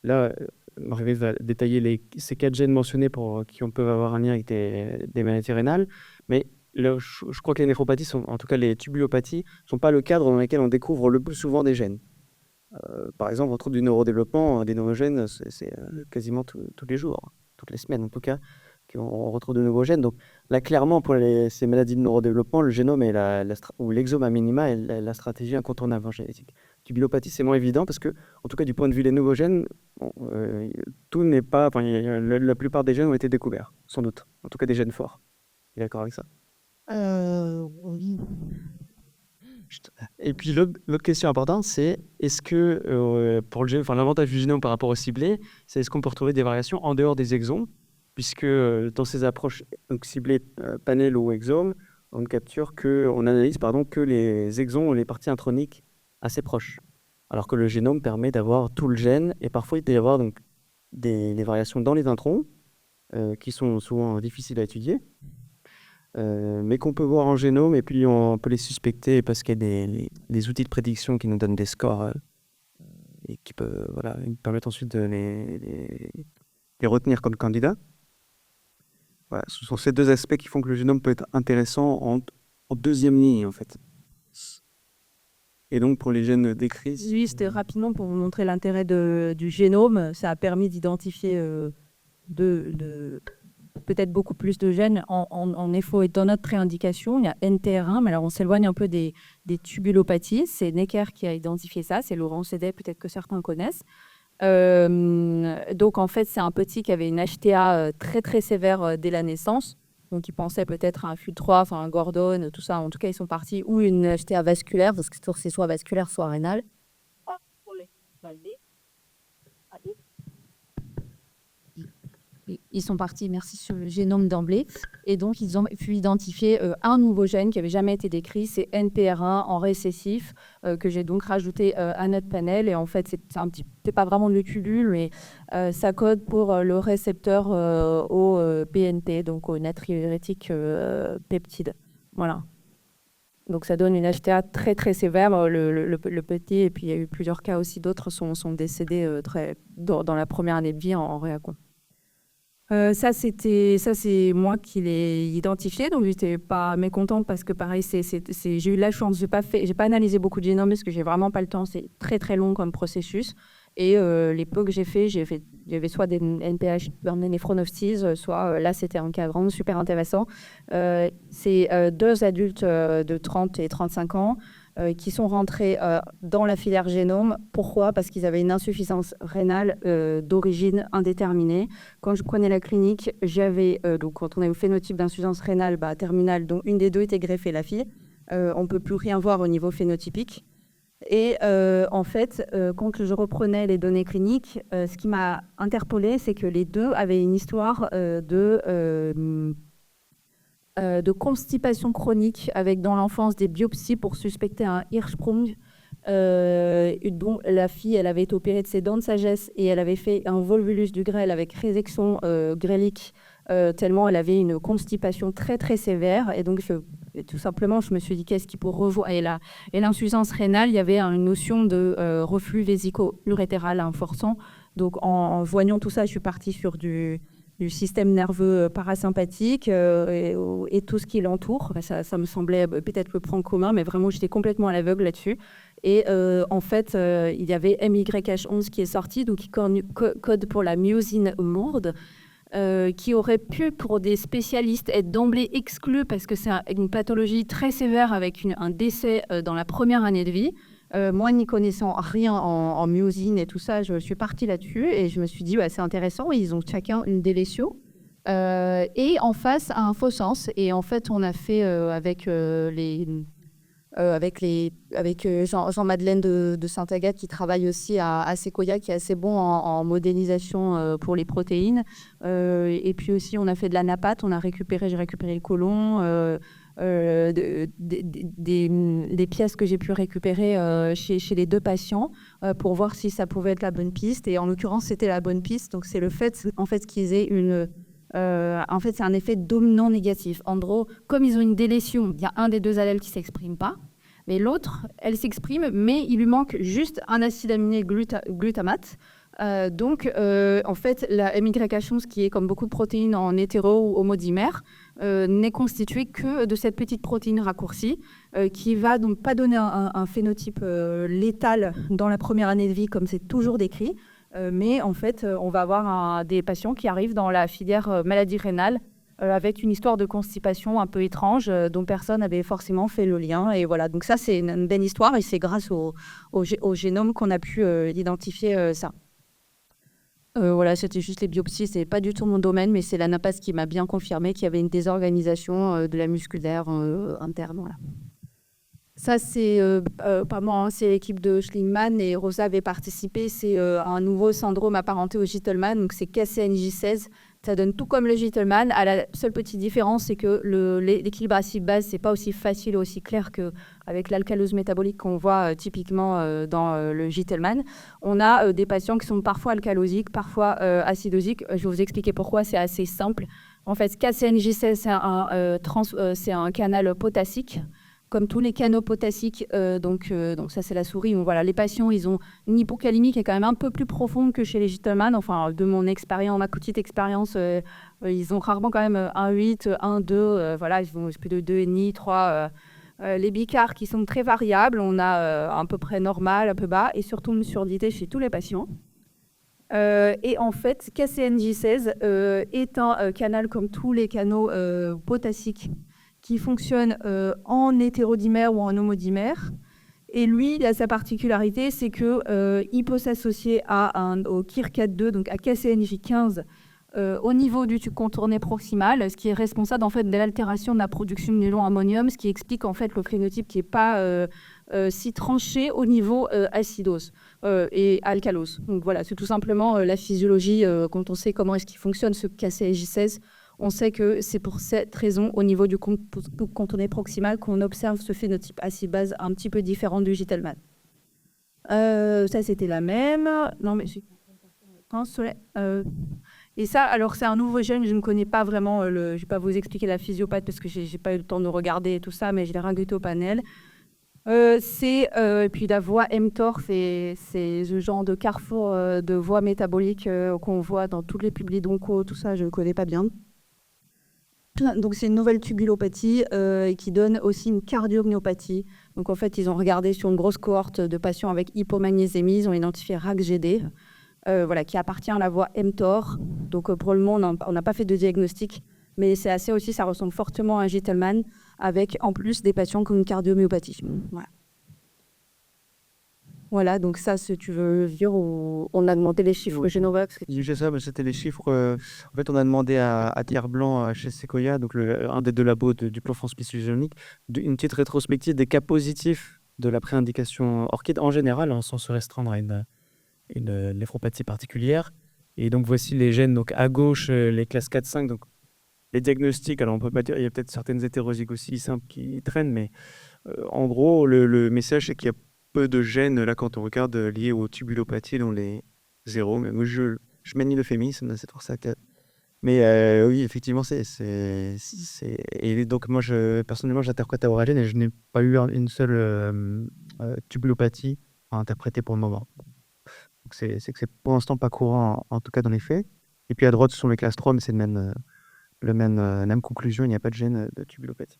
là, Marguerite va détailler ces 4 gènes mentionnés qui peuvent avoir un lien avec des maladies rénales, mais là, je crois que les néphropathies, en tout cas les tubulopathies, ne sont pas le cadre dans lequel on découvre le plus souvent des gènes. Par exemple, on trouve du neurodéveloppement, des nouveaux gènes, c'est quasiment tous les jours, toutes les semaines en tout cas, qu'on retrouve de nouveaux gènes. Donc là, clairement, pour ces maladies de neurodéveloppement, le génome ou l'exome à minima est la stratégie incontournable en génétique. Tubulopathie, c'est moins évident parce que, en tout cas, du point de vue des nouveaux gènes, tout n'est pas. La plupart des gènes ont été découverts, sans doute. En tout cas, des gènes forts. Tu es d'accord avec ça? Oui. Et puis l'autre question importante, c'est est-ce que pour l'avantage du génome par rapport au ciblé, c'est est-ce qu'on peut retrouver des variations en dehors des exomes, puisque dans ces approches ciblées panel ou exome, on analyse que les exomes ou les parties introniques assez proches, alors que le génome permet d'avoir tout le gène et parfois il peut y avoir donc des variations dans les introns qui sont souvent difficiles à étudier. Mais qu'on peut voir en génome et puis on peut les suspecter parce qu'il y a des outils de prédiction qui nous donnent des scores et qui peuvent nous permettre ensuite de les retenir comme candidats. Voilà, ce sont ces 2 aspects qui font que le génome peut être intéressant en deuxième ligne en fait. Et donc pour les gènes décrits. Juste rapidement pour vous montrer l'intérêt du génome, ça a permis d'identifier peut-être beaucoup plus de gènes en effet. Dans notre préindication, il y a NTR1, mais alors on s'éloigne un peu des tubulopathies. C'est Necker qui a identifié ça, c'est Laurent Sédet, peut-être que certains connaissent. Donc en fait, c'est un petit qui avait une HTA très très sévère dès la naissance. Donc ils pensaient peut-être à un FUL3, un Gordon, tout ça. En tout cas, ils sont partis, ou une HTA vasculaire, parce que c'est soit vasculaire, soit rénale. ils sont partis, merci, sur le génome d'emblée. Et donc, ils ont pu identifier un nouveau gène qui n'avait jamais été décrit, c'est NPR1 en récessif, que j'ai donc rajouté à notre panel. Et en fait, c'est pas vraiment de l'étudule, mais ça code pour le récepteur au PNP, donc au natriurétique peptide. Voilà. Donc, ça donne une HTA très, très sévère. Le petit, et puis il y a eu plusieurs cas aussi, d'autres sont décédés dans la première année de vie en réacon. Ça, c'est moi qui l'ai identifié, donc j'étais pas mécontente parce que pareil, j'ai eu la chance, j'ai pas analysé beaucoup de génomes parce que j'ai vraiment pas le temps, c'est très très long comme processus. Et les peu que j'avais soit des NPH néphronophthises, soit là c'était un cas vraiment super intéressant. C'est 2 adultes de 30 et 35 ans qui sont rentrés dans la filière génome. Pourquoi ? Parce qu'ils avaient une insuffisance rénale d'origine indéterminée. Quand je prenais la clinique, j'avais, donc quand on a eu le phénotype d'insuffisance rénale terminale, dont une des deux était greffée, la fille, on ne peut plus rien voir au niveau phénotypique. Et en fait, quand je reprenais les données cliniques, ce qui m'a interpellée, c'est que les deux avaient une histoire de constipation chronique avec dans l'enfance des biopsies pour suspecter un Hirschsprung, dont la fille, elle avait été opérée de ses dents de sagesse et elle avait fait un volvulus du grêle avec résection grélique, tellement elle avait une constipation très très sévère. Et donc tout simplement, je me suis dit qu'est-ce qui pour revoir, et l'insuffisance rénale, il y avait une notion de reflux vésico-urétéral forçant. Donc en voyant tout ça, je suis partie sur du système nerveux parasympathique et tout ce qui l'entoure. Ça me semblait peut-être le point commun, mais vraiment j'étais complètement à l'aveugle là-dessus. Et en fait, il y avait MYH11 qui est sorti, donc qui code pour la myosine lourde, qui aurait pu, pour des spécialistes, être d'emblée exclu parce que c'est une pathologie très sévère avec un décès dans la première année de vie. Moi, n'y connaissant rien en myosine et tout ça, je suis partie là-dessus et je me suis dit, c'est intéressant, ils ont chacun une délétio. Et en face, un faux sens. Et en fait, on a fait avec Jean-Madeleine de Saint-Agathe qui travaille aussi à Sequoia, qui est assez bon en modélisation pour les protéines. Et puis aussi, on a fait de la NAPAT, j'ai récupéré le côlon, des pièces que j'ai pu récupérer chez les 2 patients pour voir si ça pouvait être la bonne piste. Et en l'occurrence, c'était la bonne piste. Donc, c'est le fait, en fait, qu'ils aient en fait, c'est un effet dominant négatif. En gros, comme ils ont une délétion, il y a un des 2 allèles qui ne s'exprime pas, mais l'autre, elle s'exprime, mais il lui manque juste un acide aminé glutamate. Donc, en fait, la MYH11, qui est comme beaucoup de protéines en hétéro ou homodimère, n'est constituée que de cette petite protéine raccourcie qui va donc pas donner un phénotype létal dans la première année de vie, comme c'est toujours décrit. Mais en fait, on va avoir des patients qui arrivent dans la filière maladie rénale avec une histoire de constipation un peu étrange dont personne n'avait forcément fait le lien. Et voilà, donc ça, c'est une belle histoire et c'est grâce au génome qu'on a pu identifier ça. Voilà, c'était juste les biopsies, c'est pas du tout mon domaine, mais c'est la NAPAS qui m'a bien confirmé qu'il y avait une désorganisation de la musculaire interne. Voilà. Ça, c'est pas moi, hein, c'est l'équipe de Schlingmann et Rosa avait participé. C'est un nouveau syndrome apparenté au Gitelman, donc c'est KCNJ16. Ça donne tout comme le Gitelman. La seule petite différence, c'est que l'équilibre acide-base, c'est pas aussi facile et aussi clair qu'avec l'alcalose métabolique qu'on voit typiquement dans le Gitelman. On a des patients qui sont parfois alcalosiques, parfois acidosiques. Je vais vous expliquer pourquoi, c'est assez simple. En fait, KCNJ16, c'est un canal potassique. Comme tous les canaux potassiques, donc ça c'est la souris. Voilà, les patients, ils ont une hypocalémie qui est quand même un peu plus profonde que chez les Gitelman. Enfin, de mon expérience, ma petite expérience, ils ont rarement quand même 1,8, 1,2, voilà, ils ont plus de 2,5, 3. Les bicards qui sont très variables, on a à peu près normal, un peu bas, et surtout une surdité chez tous les patients. Et en fait, KCNJ16 est un canal comme tous les canaux potassiques qui fonctionne en hétérodimère ou en homodimère. Et lui, il a sa particularité, c'est qu'il peut s'associer au KIR4-2, donc à KCNJ15, au niveau du tube contourné proximal, ce qui est responsable en fait de l'altération de la production de nylon-ammonium, ce qui explique en fait le phénotype qui n'est pas si tranché au niveau acidose et alcalose. Donc voilà, c'est tout simplement la physiologie. Quand on sait comment est-ce qu'il fonctionne ce KCSJ16, on sait que c'est pour cette raison, au niveau du contourné proximal, qu'on observe ce phénotype acide-base un petit peu différent du Gitelman. Ça, c'était la même. Non, mais et ça, alors c'est un nouveau gène, je ne connais pas vraiment, je ne vais pas vous expliquer la physiopathe parce que je n'ai pas eu le temps de regarder tout ça, mais je l'ai rajouté au panel. Et puis la voie mTOR, c'est ce genre de carrefour de voie métabolique qu'on voit dans tous les publics d'onco, tout ça, je ne connais pas bien. Donc c'est une nouvelle tubulopathie qui donne aussi une cardiomyopathie. Donc en fait, ils ont regardé sur une grosse cohorte de patients avec hypomagnésémie, ils ont identifié RACGD, voilà, qui appartient à la voie mTOR. Donc pour le moment, on n'a pas fait de diagnostic, mais c'est assez aussi, ça ressemble fortement à un Gitelman, avec en plus des patients qui ont une cardiomyopathie. Voilà. Voilà, donc ça, si tu veux dire, on a demandé les chiffres Genovax. C'est ça, mais c'était les chiffres. En fait, on a demandé à Pierre Blanc chez Sequoia, donc un des deux labos du plan France Physiognomique, une petite rétrospective des cas positifs de la préindication orchide en général, sans se restreindre à une néphropathie particulière. Et donc, voici les gènes. Donc, à gauche, les classes 4-5. Donc, les diagnostics, alors on peut pas dire, il y a peut-être certaines hétérozygosies simples qui traînent, mais en gros, le message, c'est qu'il y a peu de gènes, là, quand on regarde, liés aux tubulopathie, dont les zéros. Mais moi, je manie l'euphémisme, c'est pour ça que... Mais oui, effectivement, Et donc, moi, personnellement, j'interprète à Oragène et je n'ai pas eu une seule tubulopathie à interpréter pour le moment. Donc, c'est que c'est pour l'instant pas courant, en tout cas dans les faits. Et puis à droite, ce sont les classes 3, mais c'est la même conclusion, il n'y a pas de gène de tubulopathie.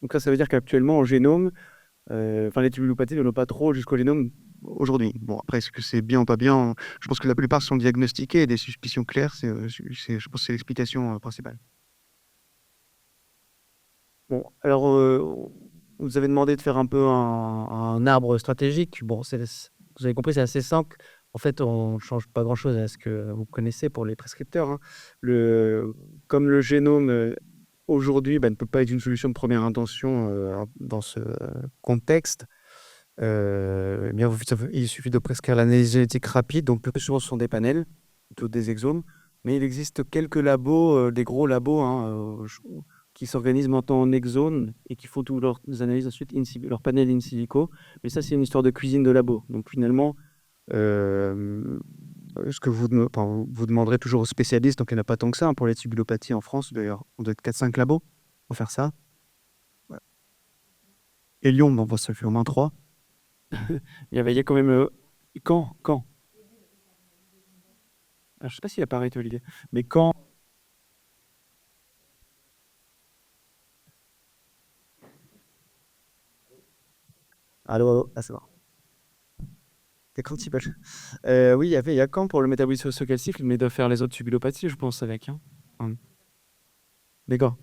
Donc ça veut dire qu'actuellement, au génome, les tubulopathies ne l'ont pas trop jusqu'au génome aujourd'hui. Bon, après, est-ce que c'est bien ou pas bien? Je pense que la plupart sont diagnostiqués et des suspicions claires, je pense que c'est l'explication principale. Bon, alors, vous avez demandé de faire un peu un arbre stratégique. Bon, vous avez compris, c'est assez simple. En fait, on ne change pas grand-chose à ce que vous connaissez pour les prescripteurs, hein. Comme le génome, aujourd'hui, ne peut pas être une solution de première intention dans ce contexte, eh bien, il suffit de prescrire l'analyse génétique rapide. Donc, le plus souvent, ce sont des panels, plutôt des exomes. Mais il existe quelques labos, des gros labos, hein, qui s'organisent maintenant en exomes et qui font toutes leurs analyses ensuite, leur panel in silico. Mais ça, c'est une histoire de cuisine de labo. Donc, finalement, ce que vous demanderez toujours aux spécialistes, donc il n'y en a pas tant que ça, hein, pour les tubulopathies en France. D'ailleurs, on doit être 4-5 labos pour faire ça. Ouais. Et Lyon, ça fait au moins 3. Il y a quand même... Quand alors, je ne sais pas s'il a arrêté, Olivier. Mais quand... Allô, c'est bon. T'es quand tu peux. Oui, il y a quand pour le métabolisme ossocalcique, mais de faire les autres tubulopathies, je pense, avec. Hein. D'accord.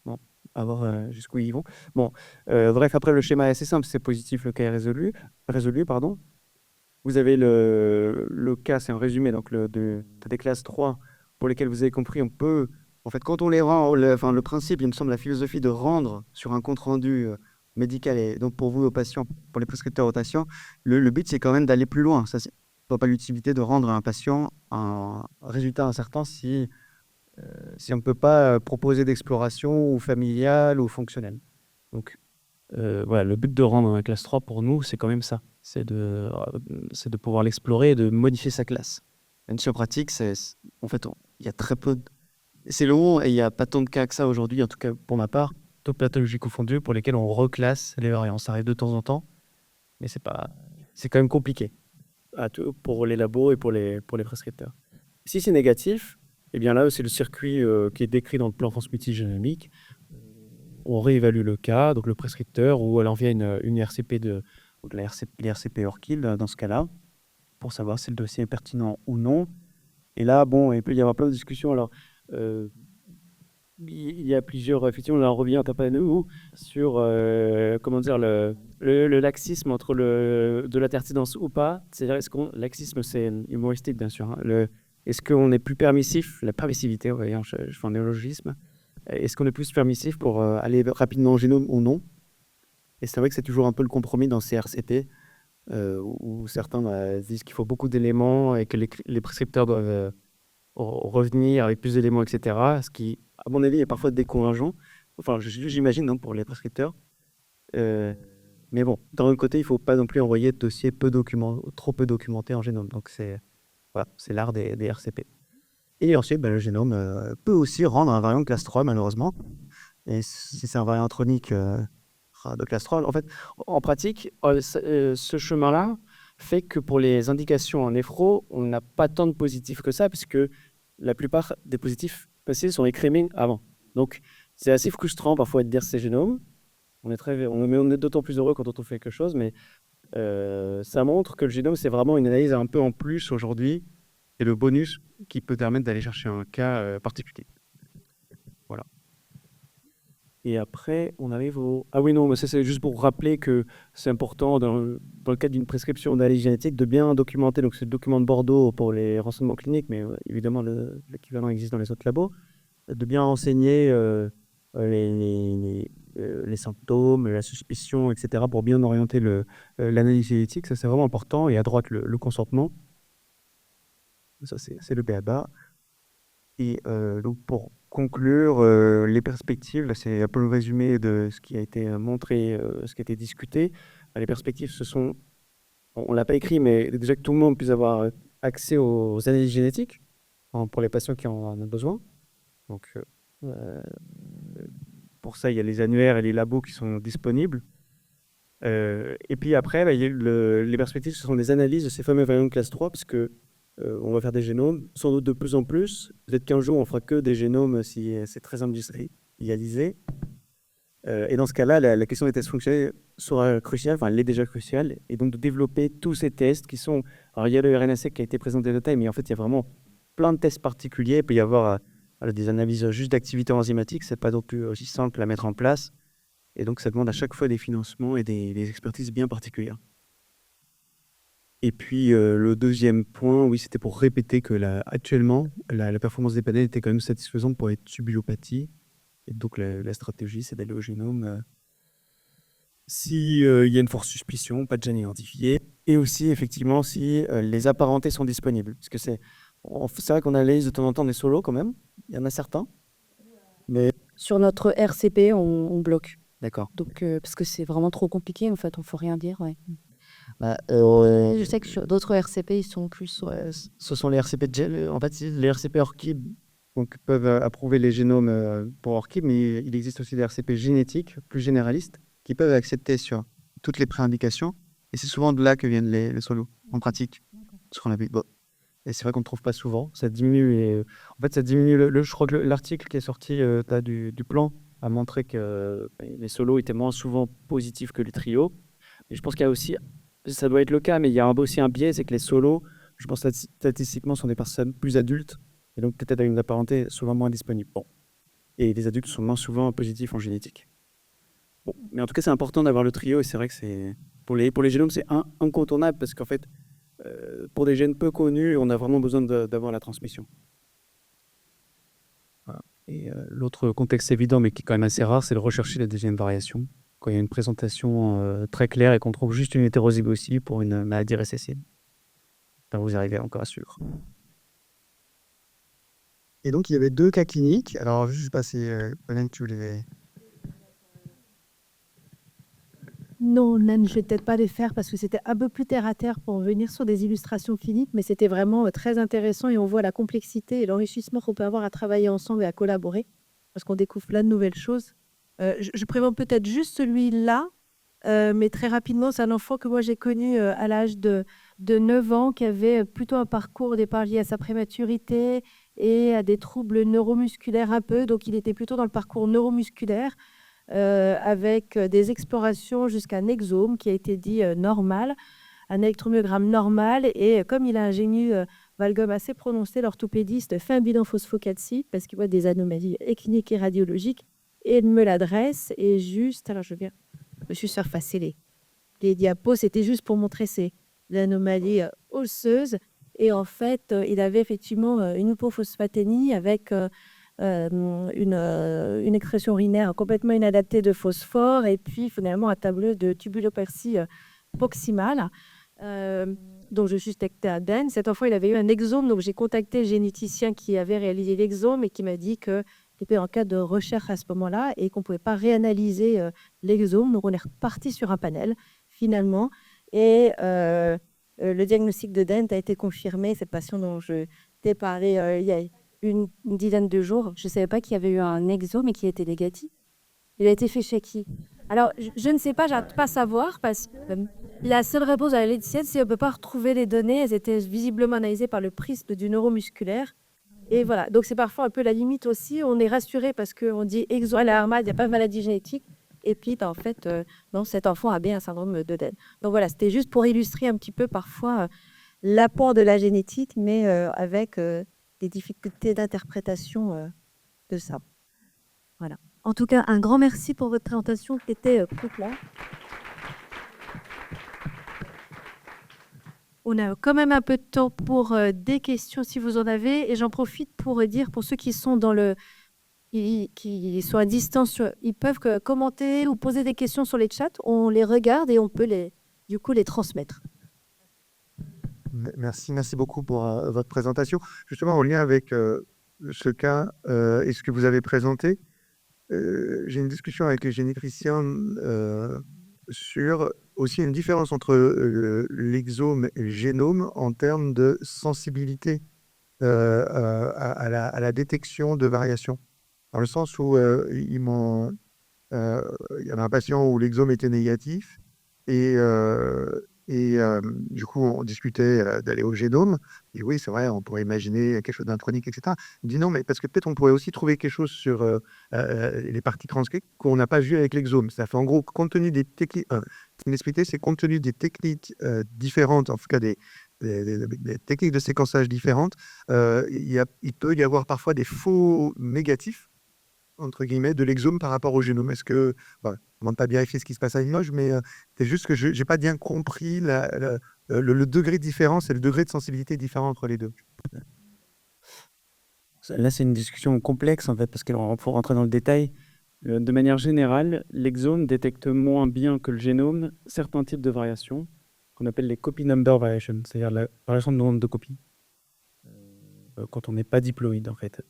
Bon, à voir jusqu'où ils vont. Bon, bref, après, le schéma est assez simple. C'est positif, le cas est résolu, pardon. Vous avez le cas, c'est un résumé, donc des classes 3 pour lesquelles vous avez compris, on peut... En fait, quand on les rend, le principe, il me semble, la philosophie de rendre sur un compte-rendu médical, et donc pour vous, aux patients, pour les prescripteurs aux patients, le but, c'est quand même d'aller plus loin. Ça, ne voit pas l'utilité de rendre à un patient un résultat incertain si on ne peut pas proposer d'exploration ou familiale ou fonctionnelle. Donc, voilà, le but de rendre un classe 3 pour nous, c'est quand même ça. C'est de pouvoir l'explorer et de modifier sa classe. Même si en pratique, en fait, il y a très peu... C'est long et il n'y a pas tant de cas que ça aujourd'hui, en tout cas pour ma part, toutes pathologies confondues pour lesquelles on reclasse les variants. Ça arrive de temps en temps, mais c'est quand même compliqué pour les labos et pour les prescripteurs. Si c'est négatif, eh bien là, c'est le circuit qui est décrit dans le plan France Multigénomique. On réévalue le cas, donc le prescripteur, ou alors via une RCP les RCP ORCID dans ce cas-là, pour savoir si le dossier est pertinent ou non. Et là, bon, il peut y avoir plein de discussions. Alors, il y a plusieurs, effectivement, là on revient à nous sur comment dire le laxisme entre de la tertinence ou pas. C'est-à-dire, laxisme, c'est humoristique, bien sûr, hein. Est-ce qu'on est plus permissif, la permissivité, voyez, je fais un néologisme. Est-ce qu'on est plus permissif pour aller rapidement au génome ou non? Et c'est vrai que c'est toujours un peu le compromis dans ces RCP, où certains disent qu'il faut beaucoup d'éléments et que les prescripteurs doivent revenir avec plus d'éléments, etc. Ce qui, à mon avis, est parfois décourageant. Enfin, j'imagine, hein, pour les prescripteurs. Euh, mais bon, d'un autre côté, il ne faut pas non plus envoyer de dossiers trop peu documentés en génome. Donc, voilà, c'est l'art des RCP. Et ensuite, le génome peut aussi rendre un variant de classe 3, malheureusement. Et si c'est un variant intronique de classe 3, en fait, en pratique, ce chemin-là fait que pour les indications en néphro, on n'a pas tant de positifs que ça, puisque la plupart des positifs passés sont écrémés avant. Donc, c'est assez frustrant parfois de dire ces génomes. On est d'autant plus heureux quand on trouve quelque chose, mais ça montre que le génome, c'est vraiment une analyse un peu en plus aujourd'hui, et le bonus qui peut permettre d'aller chercher un cas particulier. Voilà. Et après, on arrive au... Ah oui, non, mais ça c'est juste pour rappeler que c'est important dans le cadre d'une prescription d'analyse génétique de bien documenter, donc c'est le document de Bordeaux pour les renseignements cliniques, mais évidemment l'équivalent existe dans les autres labos, de bien renseigner les symptômes, la suspicion, etc. pour bien orienter l'analyse génétique. Ça c'est vraiment important. Et à droite, le consentement. Ça c'est le b.a.-ba. Et donc pour conclure, les perspectives, là c'est un peu le résumé de ce qui a été montré, ce qui a été discuté. Les perspectives, on ne l'a pas écrit, mais déjà que tout le monde puisse avoir accès aux analyses génétiques pour les patients qui en ont besoin. Donc pour ça, il y a les annuaires et les labos qui sont disponibles. Et puis après, il y a les perspectives, ce sont des analyses de ces fameux variants de classe 3, parce que on va faire des génomes, sans doute de plus en plus. Peut-être qu'un jour, on fera que des génomes si c'est très industrialisé. Et dans ce cas-là, la question des tests fonctionnels sera cruciale, enfin, elle est déjà cruciale. Et donc, de développer tous ces tests qui sont... Alors, il y a le RNA-seq qui a été présenté de détail, mais en fait, il y a vraiment plein de tests particuliers. Il peut y avoir des analyses juste d'activité enzymatique. C'est pas non plus aussi simple à mettre en place. Et donc, ça demande à chaque fois des financements et des expertises bien particulières. Et puis, le deuxième point, oui, c'était pour répéter que actuellement, la performance des panels était quand même satisfaisante pour les tubulopathies. Et donc, la stratégie, c'est d'aller au génome s'il y a une forte suspicion, pas déjà identifiée. Et aussi, effectivement, si les apparentés sont disponibles. Parce que c'est vrai qu'on analyse de temps en temps des solos quand même. Il y en a certains. Mais... Sur notre RCP, on bloque. D'accord. Donc, parce que c'est vraiment trop compliqué, en fait, on ne faut rien dire. Ouais. Je sais que sur d'autres RCP, ils sont plus... Ce sont les RCP de gel. En fait, les RCP ORCID donc, peuvent approuver les génomes pour ORCID, mais il existe aussi des RCP génétiques plus généralistes qui peuvent accepter sur toutes les préindications. Et c'est souvent de là que viennent les solos, en pratique. Ce qu'on a vu. Bon. Et c'est vrai qu'on ne trouve pas souvent. Ça diminue. En fait, ça diminue. Je crois que l'article qui est sorti du plan a montré que les solos étaient moins souvent positifs que les trios. Et je pense qu'il y a aussi, ça doit être le cas, mais il y a aussi un biais, c'est que les solos, je pense statistiquement, sont des personnes plus adultes, et donc peut-être avec une apparenté souvent moins disponible. Bon. Et les adultes sont moins souvent positifs en génétique. Bon. Mais en tout cas, c'est important d'avoir le trio, et c'est vrai que pour les génomes, c'est incontournable, parce qu'en fait, pour des gènes peu connus, on a vraiment besoin d'avoir la transmission. Voilà. Et l'autre contexte évident, mais qui est quand même assez rare, c'est de rechercher la deuxième variation. Quand il y a une présentation très claire et qu'on trouve juste une hétérozygosie pour une maladie récessive. Enfin, vous arrivez encore à suivre. Et donc, il y avait 2 cas cliniques. Alors, je ne sais pas si Pauline, tu voulais... Non, Nan, je vais peut-être pas les faire parce que c'était un peu plus terre à terre pour venir sur des illustrations cliniques, mais c'était vraiment très intéressant et on voit la complexité et l'enrichissement qu'on peut avoir à travailler ensemble et à collaborer parce qu'on découvre plein de nouvelles choses. Je présente peut-être juste celui-là, mais très rapidement, c'est un enfant que moi j'ai connu à l'âge de 9 ans qui avait plutôt un parcours au départ lié à sa prématurité et à des troubles neuromusculaires un peu, donc il était plutôt dans le parcours neuromusculaire. Avec des explorations jusqu'à un exome qui a été dit normal, un électromyogramme normal. Et comme il a un génie valgum assez prononcé, l'orthopédiste fait un bilan phosphocalcique parce qu'il voit des anomalies cliniques et radiologiques. Et il me l'adresse. Et juste, alors je me suis surfacé les diapos, c'était juste pour montrer l'anomalie osseuse. Et en fait, il avait effectivement une hypophosphatémie avec une excrétion urinaire complètement inadaptée de phosphore et puis finalement un tableau de tubulopercie proximale. Donc je suis suspectais ADN. Cet enfant, il avait eu un exome, donc j'ai contacté le généticien qui avait réalisé l'exome et qui m'a dit qu'il était en cas de recherche à ce moment-là et qu'on ne pouvait pas réanalyser l'exome. Donc on est reparti sur un panel finalement et le diagnostic de Dent a été confirmé. Cette patient dont je t'ai parlé il y a une dizaine de jours, je ne savais pas qu'il y avait eu un exome et qu'il était négatif. Il a été fait chez qui? Alors, je ne sais pas, j'arrive pas à savoir parce que la seule réponse à la laitière, c'est qu'on ne peut pas retrouver les données. Elles étaient visiblement analysées par le prisme du neuromusculaire. Et voilà, donc c'est parfois un peu la limite aussi. On est rassuré parce qu'on dit exome à la Harmad, il n'y a pas de maladie génétique. Et puis, en fait, non, cet enfant a bien un syndrome de Dent. Donc voilà, c'était juste pour illustrer un petit peu parfois l'apport de la génétique, mais avec des difficultés d'interprétation de ça. Voilà. En tout cas, un grand merci pour votre présentation qui était très claire. On a quand même un peu de temps pour des questions si vous en avez. Et j'en profite pour dire, pour ceux qui sont qui sont à distance, ils peuvent commenter ou poser des questions sur les chats. On les regarde et on peut du coup les transmettre. Merci beaucoup pour votre présentation. Justement, en lien avec ce cas et ce que vous avez présenté, j'ai une discussion avec les généticiens sur aussi une différence entre l'exome et le génome en termes de sensibilité à la détection de variations. Dans le sens où il y avait un patient où l'exome était négatif et du coup, on discutait d'aller au génome. Et oui, c'est vrai, on pourrait imaginer quelque chose d'intronique, etc. Il me dit non, mais parce que peut-être on pourrait aussi trouver quelque chose sur les parties transcrites qu'on n'a pas vu avec l'exome. Ça fait en gros, compte tenu des techniques, ce qu'il m'expliquait, c'est compte tenu des techniques différentes, en tout cas des techniques de séquençage différentes, il peut y avoir parfois des faux négatifs entre guillemets, de l'exome par rapport au génome. Est-ce que, on ne demande pas bien vérifier ce qui se passe à Limoges, mais c'est juste que je n'ai pas bien compris le degré de différence et le degré de sensibilité différent entre les deux. Là, c'est une discussion complexe, en fait, parce qu'il faut rentrer dans le détail. De manière générale, l'exome détecte moins bien que le génome certains types de variations qu'on appelle les copy number variations, c'est-à-dire la variation de nombre de copies, quand on n'est pas diploïde, en fait.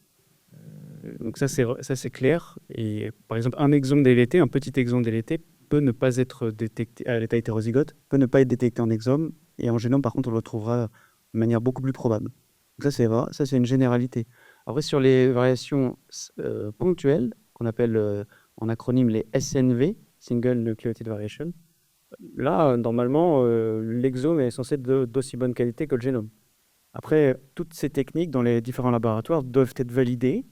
Donc ça, c'est clair. Et par exemple, un exome délété, un petit exome délété, peut ne pas être détecté à l'état hétérozygote, peut ne pas être détecté en exome, et en génome, par contre, on le retrouvera de manière beaucoup plus probable. Donc ça, c'est vrai, ça, c'est une généralité. Après, sur les variations ponctuelles, qu'on appelle en acronyme les SNV, Single Nucleotide Variation, là, normalement, l'exome est censé être d'aussi bonne qualité que le génome. Après, toutes ces techniques dans les différents laboratoires doivent être validées,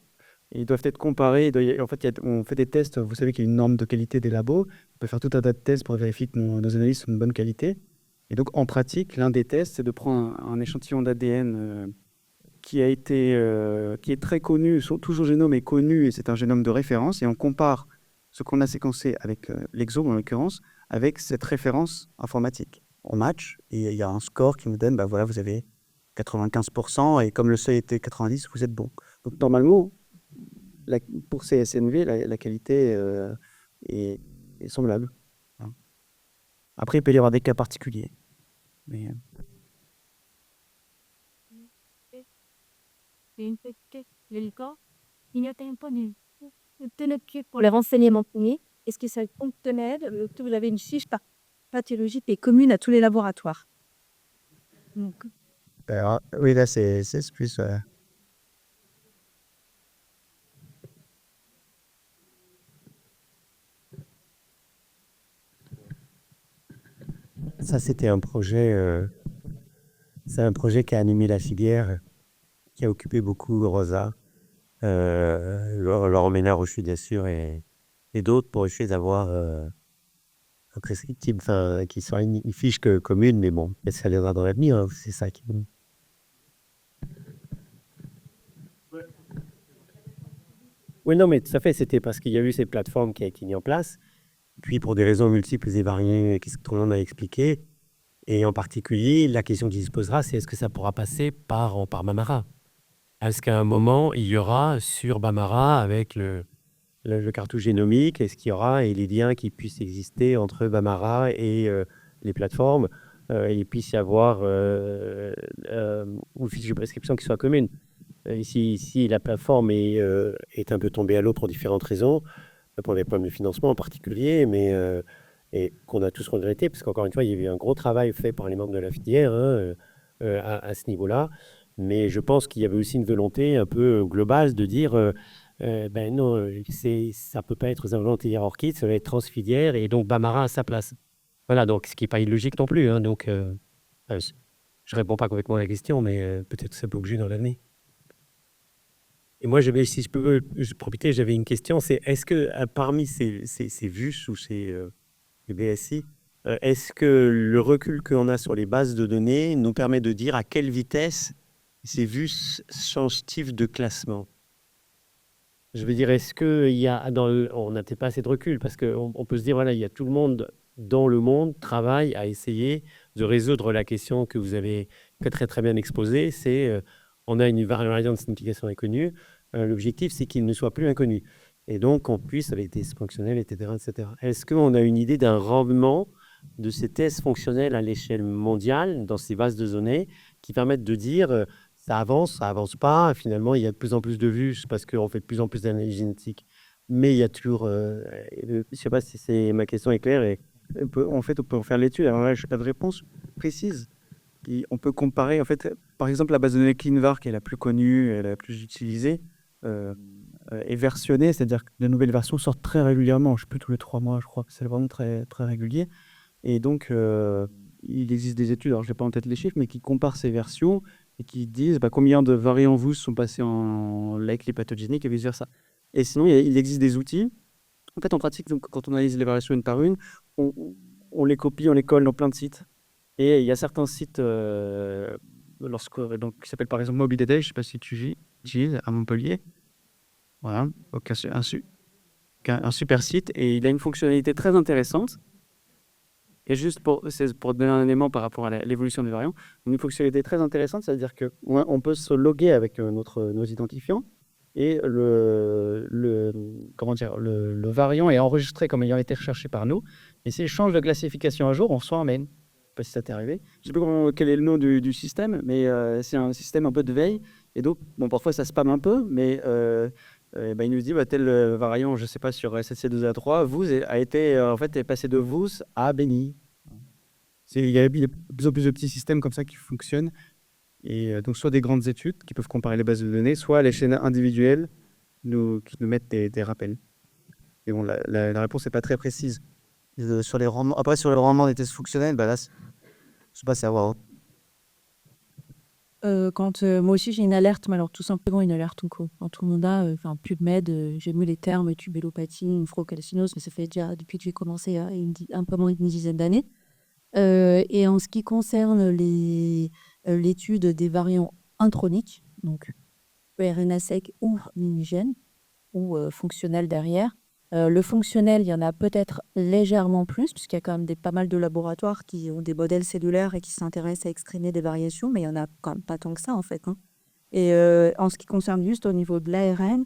et ils doivent être comparés. En fait, on fait des tests. Vous savez qu'il y a une norme de qualité des labos. On peut faire tout un tas de tests pour vérifier que nos analyses sont de bonne qualité. Et donc, en pratique, l'un des tests, c'est de prendre un échantillon d'ADN qui est très connu. Toujours génome est connu et c'est un génome de référence. Et on compare ce qu'on a séquencé avec l'exome, en l'occurrence, avec cette référence informatique. On match et il y a un score qui nous donne, voilà, vous avez 95% et comme le seuil était 90, vous êtes bon. Donc, normalement, pour ces SNV, la qualité est semblable. Après, il peut y avoir des cas particuliers. Mais, pour les renseignements fournis, est-ce que ça contenait que vous avez une fiche pathologique qui est commune à tous les laboratoires? Donc, oui, là, c'est plus... Ça, c'était un projet, c'est un projet qui a animé la filière, qui a occupé beaucoup Rosa, Laurent Ménard-Rochu, bien sûr, et d'autres pour essayer d'avoir un prescriptible, qui soit une fiche commune, mais bon, ça viendra dans l'avenir, hein, c'est ça qui... Oui, non, mais tout à fait, c'était parce qu'il y a eu ces plateformes qui ont été mises en place, puis pour des raisons multiples et variées, qu'est-ce que tout le monde a expliqué, et en particulier, la question qui se posera, c'est est-ce que ça pourra passer par Mamara? Est-ce qu'à un moment, il y aura sur Bambara, avec le cartouche génomique, est-ce qu'il y aura et les liens qui puissent exister entre Bambara et les plateformes, et il puisse y avoir une fiche de prescription qui soit commune. Ici, la plateforme est un peu tombée à l'eau pour différentes raisons, pour des problèmes de financement en particulier, mais et qu'on a tous regretté, parce qu'encore une fois, il y a eu un gros travail fait par les membres de la filière à ce niveau-là. Mais je pense qu'il y avait aussi une volonté un peu globale de dire ben non, ça ne peut pas être Zinvolante et Orchid, ça va être transfilière, et donc Bambara à sa place. Voilà, donc ce qui n'est pas illogique non plus. Donc, je ne réponds pas complètement à la question, mais peut-être que ça peut bouger dans l'année. Et moi, si je peux profiter, j'avais une question, c'est est-ce que parmi ces VUS ou ces BSI, est-ce que le recul qu'on a sur les bases de données nous permet de dire à quelle vitesse ces VUS changent-ils de classement? Je veux dire, est-ce qu'il y a, on n'a peut-être pas assez de recul, parce qu'on peut se dire, voilà, il y a tout le monde dans le monde travaille à essayer de résoudre la question que vous avez très très bien exposée, c'est on a une variant de signification inconnue, l'objectif c'est qu'il ne soit plus inconnu, et donc qu'on puisse, avec des tests fonctionnels, etc., etc. Est-ce qu'on a une idée d'un rendement de ces tests fonctionnels à l'échelle mondiale, dans ces bases de données, qui permettent de dire ça avance pas, finalement il y a de plus en plus de vues parce qu'on fait de plus en plus d'analyses génétiques, mais il y a toujours, je ne sais pas si ma question est claire, et En fait, on peut en faire l'étude. Alors là, je n'ai pas de réponse précise. Et on peut comparer, en fait, par exemple, la base de données CleanVar, qui est la plus connue et la plus utilisée, est versionnée, c'est-à-dire que de nouvelles versions sortent très régulièrement. Je ne sais plus, tous les 3 mois, je crois. C'est vraiment très, très régulier. Et donc, il existe des études, alors je n'ai pas en tête les chiffres, mais qui comparent ces versions et qui disent combien de variants VUS sont passés avec les pathogéniques et vice-versa. Et sinon, il existe des outils. En fait, en pratique, donc, quand on analyse les variations une par une, on les copie, on les colle dans plein de sites. Et il y a certains sites qui s'appellent par exemple MobiData, je ne sais pas si tu utilises, à Montpellier. Voilà, donc un super site, et il a une fonctionnalité très intéressante. Et juste pour donner un élément par rapport à l'évolution des variants, une fonctionnalité très intéressante, c'est-à-dire qu'on peut se loguer avec nos identifiants, et le variant est enregistré comme ayant été recherché par nous, et s'il change de classification un jour, on reçoit un mail. Je ne sais pas si ça t'est arrivé. Je ne sais plus quel est le nom du système, mais c'est un système un peu de veille, et donc parfois ça spamme un peu, mais il nous dit tel variant, je ne sais pas, sur SSC2A3, est passé de VUS à Béni. Il y a de plus en plus de petits systèmes comme ça qui fonctionnent. Et donc, soit des grandes études qui peuvent comparer les bases de données, soit les chaînes individuelles qui nous mettent des rappels. Et bon, la réponse n'est pas très précise. Sur les rendements, après, sur le rendement des tests fonctionnels, là, je sais pas, c'est à voir. Quand moi aussi j'ai une alerte, mais alors tout simplement une alerte quand tout le monde a, PubMed, j'ai mis les termes tubélopathie, nephrocalcinose, mais ça fait déjà depuis que j'ai commencé un peu moins d'une dizaine d'années. Et en ce qui concerne l'étude des variants introniques, donc RNA-seq ou minigène, ou fonctionnel derrière. Le fonctionnel, il y en a peut-être légèrement plus, puisqu'il y a quand même pas mal de laboratoires qui ont des modèles cellulaires et qui s'intéressent à exprimer des variations, mais il n'y en a quand même pas tant que ça, en fait. Et en ce qui concerne juste au niveau de l'ARN,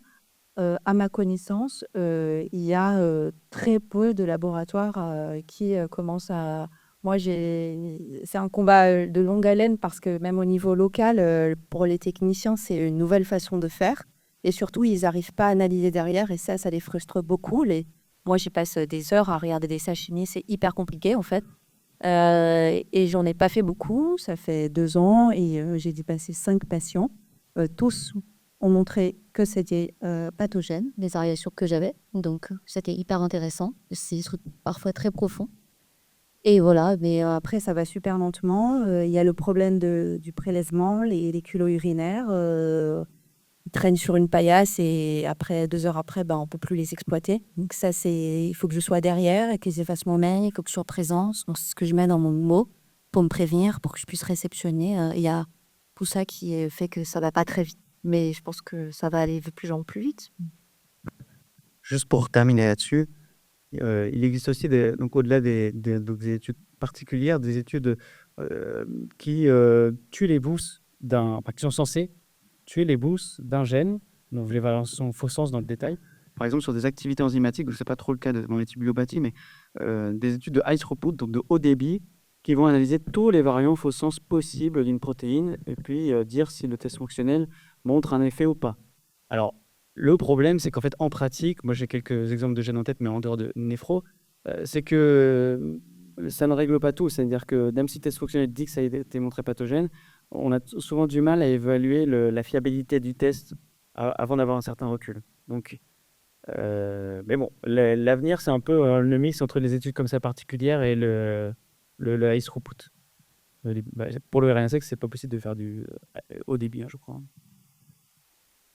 à ma connaissance, il y a très peu de laboratoires qui commencent à... Moi, c'est un combat de longue haleine, parce que même au niveau local, pour les techniciens, c'est une nouvelle façon de faire. Et surtout, ils n'arrivent pas à analyser derrière, et ça les frustre beaucoup. Moi, j'y passe des heures à regarder des sachets, c'est hyper compliqué en fait. Et j'en ai pas fait beaucoup, ça fait 2 ans, et j'ai dépassé 5 patients. Tous ont montré que c'était pathogène, les variations que j'avais. Donc, c'était hyper intéressant. C'est des trucs parfois très profonds. Et voilà, mais après, ça va super lentement. Il y a le problème du prélèvement, les culots urinaires. Ils traînent sur une paillasse, et 2 heures après, on ne peut plus les exploiter. Donc ça, il faut que je sois derrière et qu'ils effacent mon mail, il faut que je sois présent. Donc c'est ce que je mets dans mon mot pour me prévenir, pour que je puisse réceptionner. Il y a tout ça qui fait que ça ne va pas très vite. Mais je pense que ça va aller de plus en plus vite. Juste pour terminer là-dessus, il existe aussi, donc au-delà des études particulières, des études qui tuent les VUS qui sont censées tuer les boosts d'un gène, dont les variations faux sens dans le détail. Par exemple, sur des activités enzymatiques, je ne sais pas trop le cas dans les tubulopathies, mais des études de high throughput, donc de haut débit, qui vont analyser tous les variants faux sens possibles d'une protéine et puis dire si le test fonctionnel montre un effet ou pas. Alors, le problème, c'est qu'en fait, en pratique, moi j'ai quelques exemples de gènes en tête, mais en dehors de néphro, c'est que ça ne règle pas tout. C'est-à-dire que même si le test fonctionnel dit que ça a été montré pathogène, on a souvent du mal à évaluer la fiabilité du test avant d'avoir un certain recul. Donc, mais bon, l'avenir, c'est un peu le mix entre les études comme ça particulières et le high throughput. Pour le RNA-seq, c'est pas possible de faire du haut débit, hein, je crois.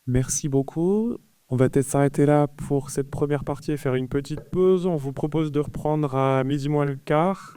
Merci beaucoup. On va peut-être s'arrêter là pour cette première partie et faire une petite pause. On vous propose de reprendre à 12h15.